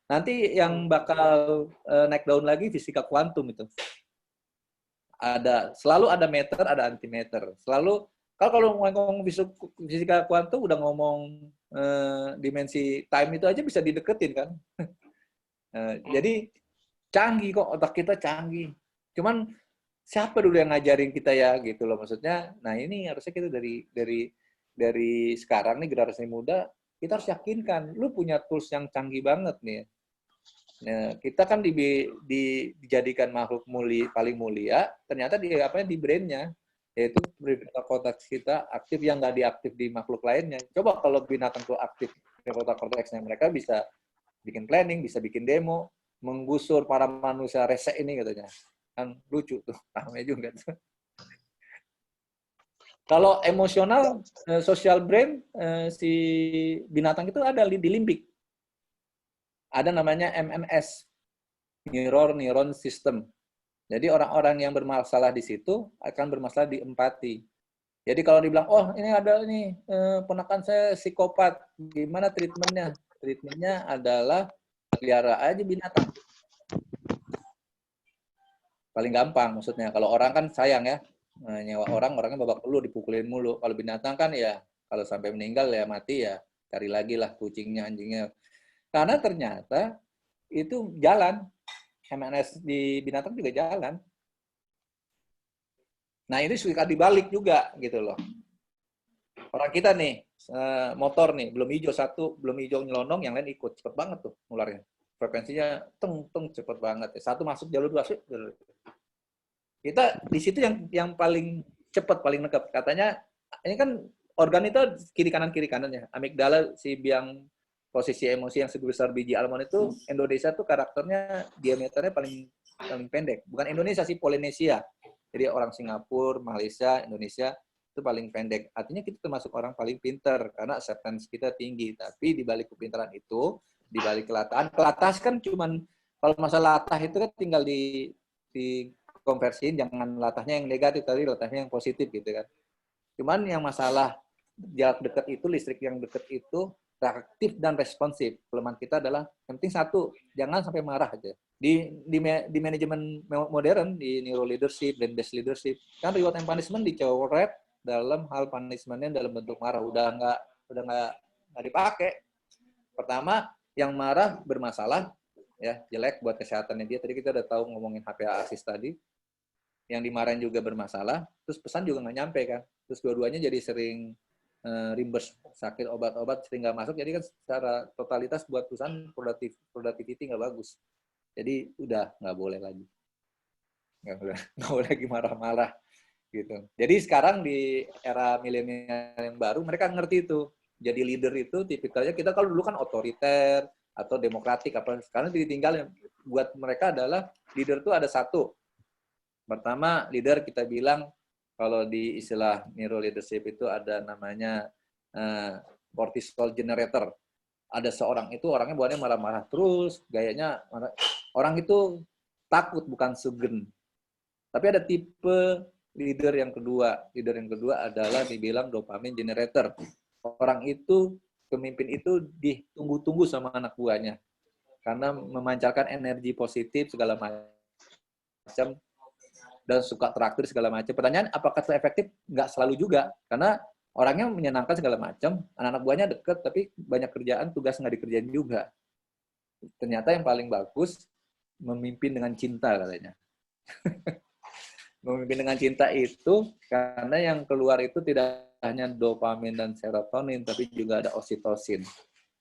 Nanti yang bakal naik daun lagi fisika kuantum itu. Selalu ada meter, ada antimeter. Selalu kalau ngomong fisika kuantum udah ngomong dimensi time itu aja bisa dideketin kan. Jadi canggih kok, otak kita canggih. Cuman siapa dulu yang ngajarin kita ya gitu loh maksudnya. Nah, ini harusnya kita dari sekarang nih generasi muda kita harus yakinkan lu punya tools yang canggih banget nih. Nah, kita kan dijadikan makhluk paling mulia, ternyata di brain-nya, yaitu korteks kita aktif yang nggak diaktif di makhluk lainnya. Coba kalau binatang tuh aktif di korteksnya, mereka bisa bikin planning, bisa bikin demo, menggusur para manusia rese ini katanya. Kan lucu tuh, ramai juga tuh. Kalau emosional, social brain, si binatang itu ada di limbik. Ada namanya MNS, Mirror Neuron System. Jadi orang-orang yang bermasalah di situ akan bermasalah di empati. Jadi kalau dibilang, oh ini ada nih ponakan saya psikopat, gimana treatmentnya? Treatmentnya adalah pelihara aja binatang. Paling gampang maksudnya. Kalau orang kan sayang ya, nyewa orangnya babak belur, dipukulin mulu. Kalau binatang kan ya, kalau sampai meninggal ya mati ya, cari lagi lah kucingnya, anjingnya. Karena ternyata itu jalan. MNS di binatang juga jalan. Nah, ini suka dibalik juga gitu loh. Orang kita nih, motor nih, belum hijau satu, belum hijau nyelonong, yang lain ikut. Cepet banget tuh nularnya. Frekuensinya teng cepet banget. Satu masuk jalur dua masuk. Kita di situ yang paling cepet, paling nangkep. Katanya, ini kan organ itu kiri kanannya. Amigdala, si biang posisi emosi yang sebesar biji almond itu, Indonesia tuh karakternya diameternya paling pendek. Bukan Indonesia sih, Polinesia. Jadi orang Singapura, Malaysia, Indonesia itu paling pendek. Artinya kita termasuk orang paling pinter karena acceptance kita tinggi. Tapi di balik kepintaran itu, di balik kelatahan kan cuman kalau masalah latah itu kan tinggal di konversiin, jangan latahnya yang negatif, tadi latahnya yang positif gitu kan. Cuman yang masalah jarak dekat itu, listrik yang dekat itu reaktif dan responsif. Kelemahan kita adalah yang penting satu, jangan sampai marah aja. Di manajemen modern, di neuro leadership, brain based leadership, kan reward and punishment dicoret dalam hal punishment-nya dalam bentuk marah, udah nggak dipakai. Pertama, yang marah bermasalah, ya jelek buat kesehatannya dia. Tadi kita udah tahu ngomongin HPA ASIS tadi. Yang dimarahin juga bermasalah, terus pesan juga nggak nyampe kan. Terus dua-duanya jadi sering reimburse, sakit obat-obat sering nggak masuk, jadi kan secara totalitas buat perusahaan productivity nggak bagus. Jadi udah nggak boleh lagi, nggak boleh lagi marah-marah gitu. Jadi sekarang di era milenial yang baru mereka ngerti itu, jadi leader itu tipikalnya kita kalau dulu kan otoriter atau demokratik apa, sekarang ditinggal. Buat mereka adalah leader itu ada satu. Pertama leader kita bilang, kalau di istilah neuro leadership itu ada namanya cortisol generator. Ada seorang itu orangnya buatnya marah-marah terus, gayanya orang itu takut bukan segen. Tapi ada tipe leader yang kedua. Leader yang kedua adalah dibilang dopamine generator. Orang itu, pemimpin itu ditunggu-tunggu sama anak buahnya. Karena memancarkan energi positif segala macam. Dan suka traktir segala macam. Pertanyaan, apakah itu efektif? Nggak selalu juga. Karena orangnya menyenangkan segala macam, anak-anak buahnya deket, tapi banyak kerjaan, tugas nggak dikerjain juga. Ternyata yang paling bagus, memimpin dengan cinta katanya. Memimpin dengan cinta itu karena yang keluar itu tidak hanya dopamin dan serotonin, tapi juga ada oksitosin.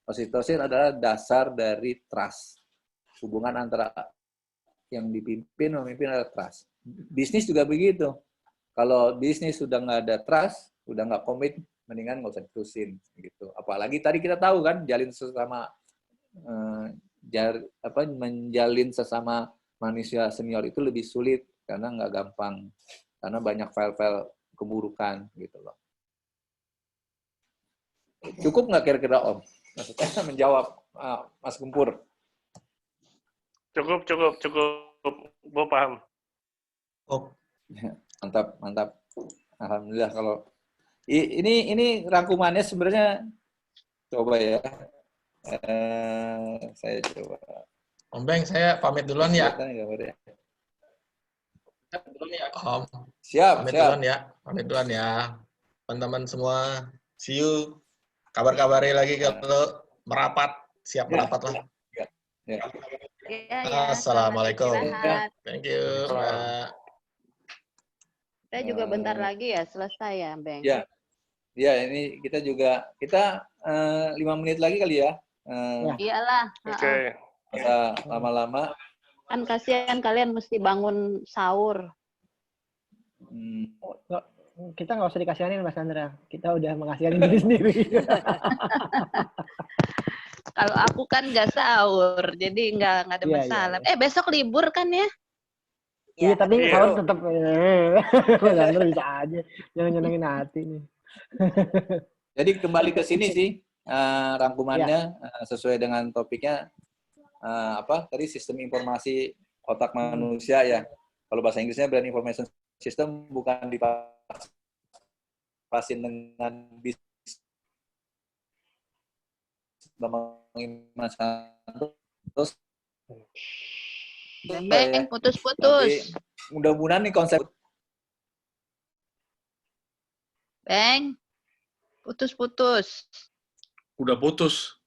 Oksitosin adalah dasar dari trust. Hubungan antara yang dipimpin, memimpin adalah trust. Bisnis juga begitu. Kalau bisnis sudah nggak ada trust, udah nggak komit, mendingan nggak usah diterusin. Gitu. Apalagi tadi kita tahu kan, menjalin sesama manusia senior itu lebih sulit karena nggak gampang, karena banyak file-file keburukan gitu loh. Cukup nggak kira-kira Om? Maksudnya menjawab Mas Gempur. Cukup. Gue paham. Oh. Mantap. Alhamdulillah kalau ini rangkumannya sebenarnya coba ya. Saya coba. Om Beng, saya pamit duluan ya. Om. Siap. Pamit duluan ya. Teman-teman semua, see you. Kabar-kabari lagi kalau merapat, siap merapat lah. Ya. Assalamualaikum. Thank you. Kita juga bentar lagi ya selesai ya, Beng. Ya, ini kita 5 menit lagi kali ya. Iyalah. Oke. Masa lama-lama. Kan kasihan kalian mesti bangun sahur. Kita nggak usah dikasihanin Mas Andra. Kita udah mengasihani diri sendiri. Kalau aku kan nggak sahur, jadi nggak ada masalah. Iya. Besok libur kan ya? Iya, tapi sahur tetap. Mas Andra bisa aja. Jangan nyenengin hati nih. Jadi kembali ke sini sih rangkumannya sesuai dengan topiknya tadi sistem informasi otak manusia ya. Kalau bahasa Inggrisnya brain information system, bukan dipasin dengan bis terus Beng, putus-putus. Mudah-mudahan nih konsep Beng, putus-putus. Udah putus.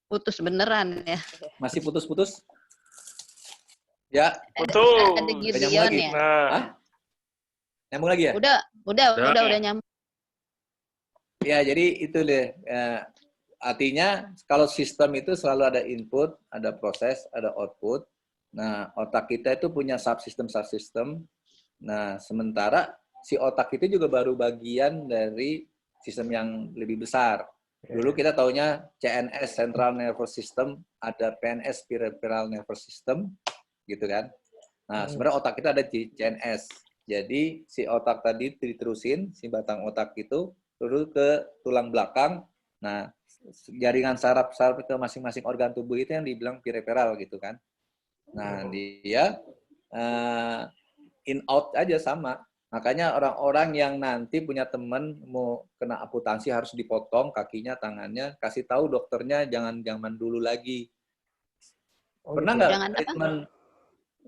Putus beneran ya. Masih putus-putus? Ya. Betul. Ada Gideon ya. Hah? Nyambung lagi ya? Udah nyambung. Ya, jadi itu deh. Artinya kalau sistem itu selalu ada input, ada proses, ada output. Nah, otak kita itu punya subsistem. Nah, sementara si otak itu juga baru bagian dari sistem yang lebih besar. Dulu kita taunya CNS, Central Nervous System, ada PNS, Peripheral Nervous System, gitu kan. Nah, sebenarnya otak kita ada di CNS. Jadi, si otak tadi diterusin, si batang otak itu, turun ke tulang belakang. Nah, jaringan saraf-saraf ke masing-masing organ tubuh itu yang dibilang peripheral, gitu kan. Nah, dia in-out aja sama. Makanya orang-orang yang nanti punya teman mau kena amputasi harus dipotong kakinya, tangannya, kasih tahu dokternya jangan zaman dulu lagi. Pernah nggak treatment?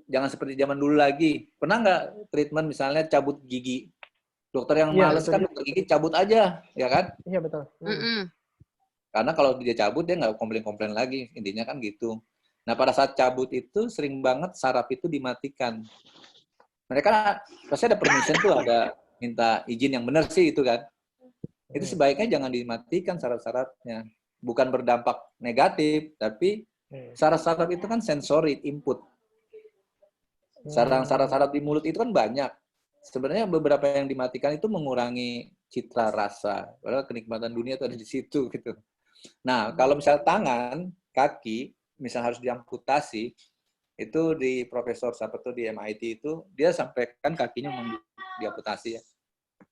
Jangan seperti zaman dulu lagi. Pernah nggak treatment misalnya cabut gigi? Dokter yang males kan dokter gigi cabut aja, ya kan? Iya betul. Karena kalau dia cabut dia nggak komplain-komplain lagi, intinya kan gitu. Nah pada saat cabut itu sering banget saraf itu dimatikan. Mereka pasti ada permission tuh, ada minta izin yang benar sih itu kan. Itu sebaiknya jangan dimatikan saraf-sarafnya. Bukan berdampak negatif, tapi saraf-saraf itu kan sensory input. Saraf-saraf di mulut itu kan banyak. Sebenarnya beberapa yang dimatikan itu mengurangi citra rasa. Padahal kenikmatan dunia itu ada di situ gitu. Nah, kalau misalnya tangan, kaki, misalnya harus diamputasi, itu di Profesor Sapato di MIT itu, dia sampaikan kakinya mau diamputasi ya.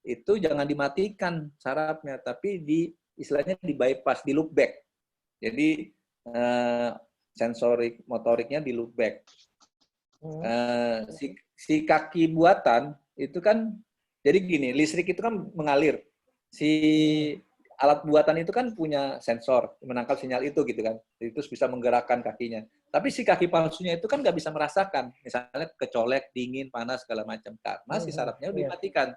Itu jangan dimatikan sarafnya, tapi istilahnya di bypass, di loop back. Jadi sensorik motoriknya di loop back. Si kaki buatan itu kan, jadi gini, listrik itu kan mengalir. Si alat buatan itu kan punya sensor, menangkap sinyal itu gitu kan. Itu bisa menggerakkan kakinya. Tapi si kaki palsunya itu kan nggak bisa merasakan. Misalnya kecolek, dingin, panas, segala macam. Karena si sarafnya udah dimatikan.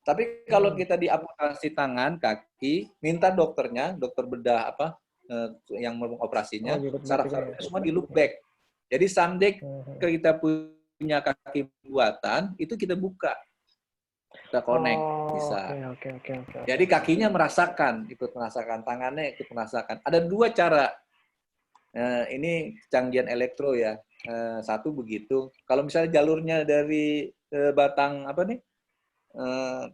Tapi kalau kita diamputasi tangan, kaki, minta dokternya, dokter bedah yang mengoperasinya, saraf-sarafnya semua di loop back. Jadi someday kita punya kaki buatan, itu kita buka. Kita connect, bisa. Oke. Jadi kakinya ikut merasakan, tangannya ikut merasakan. Ada 2 cara. Ini canggihan elektro ya. Satu begitu. Kalau misalnya jalurnya dari batang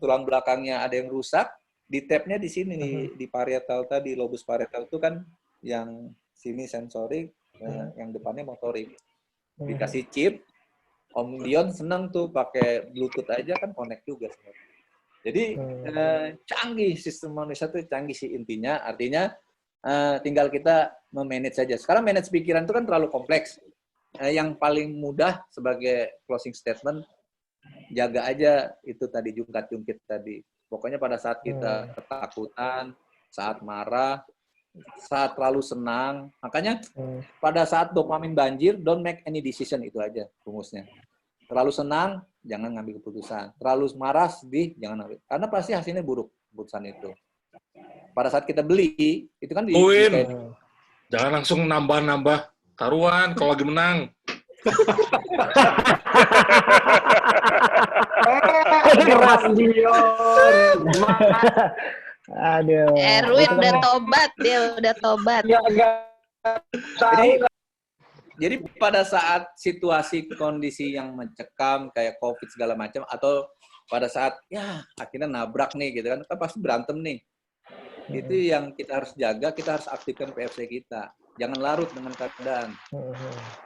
tulang belakangnya ada yang rusak, di tab-nya di sini di parietal tadi, lobus parietal itu kan yang sini sensorik, yang depannya motorik. Dikasih chip, Om Dion seneng tuh pakai Bluetooth aja kan connect juga sebenarnya. Jadi canggih sistem manusia tuh canggih sih intinya. Artinya tinggal kita memanage saja. Sekarang manage pikiran itu kan terlalu kompleks. Yang paling mudah sebagai closing statement, jaga aja itu tadi jungkat-jungkit tadi. Pokoknya pada saat kita ketakutan, saat marah, saat terlalu senang. Makanya pada saat dopamin banjir, don't make any decision, itu aja rumusnya. Terlalu senang, jangan ngambil keputusan. Terlalu marah, sedih, jangan ambil. Karena pasti hasilnya buruk keputusan itu. Pada saat kita beli, itu kan jangan langsung nambah-nambah taruhan kalau lagi menang. Keras Dion. Aduh. Erwin udah tobat, dia udah tobat. Jadi pada saat situasi kondisi yang mencekam kayak COVID segala macam, atau pada saat ya akhirnya nabrak nih gitu kan, kita pasti berantem nih. Itu yang kita harus jaga, kita harus aktifkan PFC kita. Jangan larut dengan keadaan.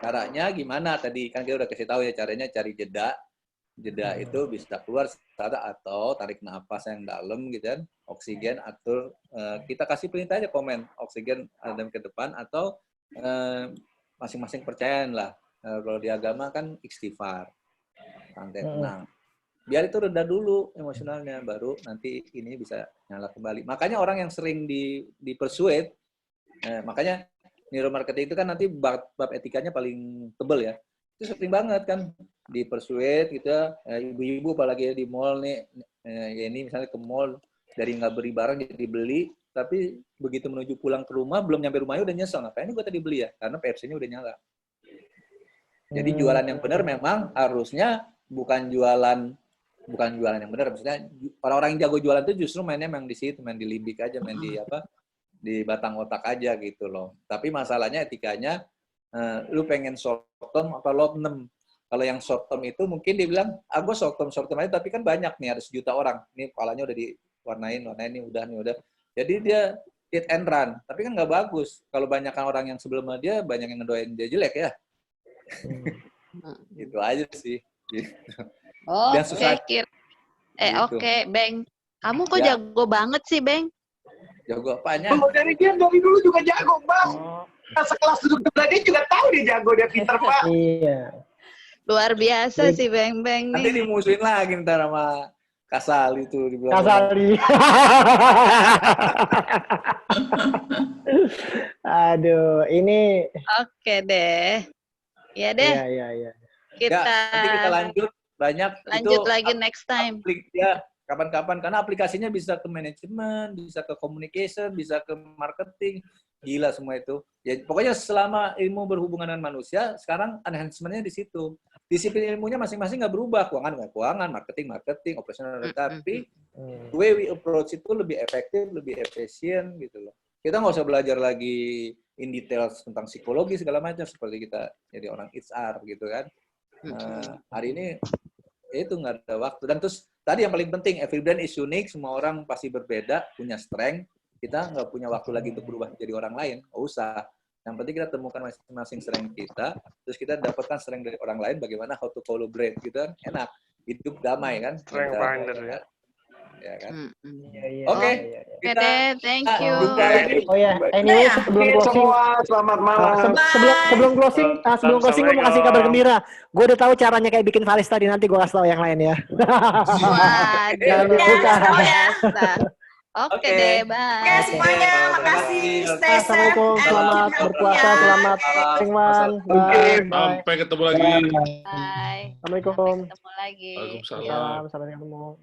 Caranya gimana? Tadi kan kita udah kasih tahu ya, caranya cari jeda. Jeda itu bisa keluar atau tarik nafas yang dalam gitu kan, oksigen, atur. Kita kasih perintah aja komen, oksigen dan ke depan, atau masing-masing percayaan lah. Kalau di agama kan istighfar, santai, tenang. Biar itu reda dulu emosionalnya, baru nanti ini bisa nyala kembali. Makanya orang yang sering di-persuade, makanya neuromarketing itu kan nanti bab etikanya paling tebel ya. Itu sering banget kan di-persuade gitu, ibu-ibu apalagi di mall nih, ya ini misalnya ke mall, dari nggak beli barang jadi beli, tapi begitu menuju pulang ke rumah, belum nyampe rumahnya udah nyesel, ngapain ini gue tadi beli ya? Karena PFC-nya udah nyala. Jadi jualan yang benar memang harusnya bukan jualan yang benar. Maksudnya orang-orang yang jago jualan itu justru mainnya memang di situ, main di limbik aja, main di batang otak aja gitu loh. Tapi masalahnya etikanya, lu pengen short term apa long term? Kalau yang short term itu mungkin dia bilang, gue short term aja, tapi kan banyak nih, ada 1 juta orang. Ini kepalanya udah diwarnain, nih udah. Jadi dia hit and run, tapi kan nggak bagus. Kalau banyakkan orang yang sebelumnya dia, banyak yang ngedoain dia jelek ya. Itu aja sih. Oh, oke, Beng. Kamu kok jago banget sih, Beng? Jago apanya? Dari dulu juga jago, Bang. Sekelas duduk sebelah dia juga tahu dia jago, dia pinter, Pak. Iya. Luar biasa sih, Beng-Beng nih. Nanti dimusuhin lagi ntar sama Kasali itu. Kasali. Aduh, ini. Oke deh. Ya deh. Iya. Nanti kita lanjut banyak. Lanjut itu lagi next time. Ya, kapan-kapan. Karena aplikasinya bisa ke manajemen, bisa ke communication, bisa ke marketing. Gila semua itu. Ya, pokoknya selama ilmu berhubungan dengan manusia, sekarang enhancement-nya di situ. Disiplin ilmunya masing-masing nggak berubah. Keuangan, marketing, operasional. Tapi the way we approach itu lebih efektif, lebih efisien gitu loh. Kita nggak usah belajar lagi in detail tentang psikologi segala macam, seperti kita jadi orang HR gitu kan. Hari ini itu nggak ada waktu. Dan terus tadi yang paling penting, every brand is unique, semua orang pasti berbeda, punya strength. Kita nggak punya waktu lagi untuk berubah jadi orang lain, nggak usah. Yang penting kita temukan masing-masing strength kita, terus kita dapatkan strength dari orang lain, bagaimana how to collaborate gitu kan, enak. Hidup damai kan. Strength finder ya. Ya kan. Oke, thank you. Oh ya, anyway sebelum closing, selamat malam. Sebelum closing gue mau kasih kabar gembira. Gue udah tahu caranya kayak bikin Valis tadi, nanti gue kasih tahu yang lain ya. Waduh, Oke deh, bye. Oke semuanya, makasih. Stay safe. Assalamualaikum, selamat berpuasa, selamat Singwan. Sampai ketemu lagi. Bye. Assalamualaikum. Ketemu lagi. Waalaikumsalam. Sampai ketemu.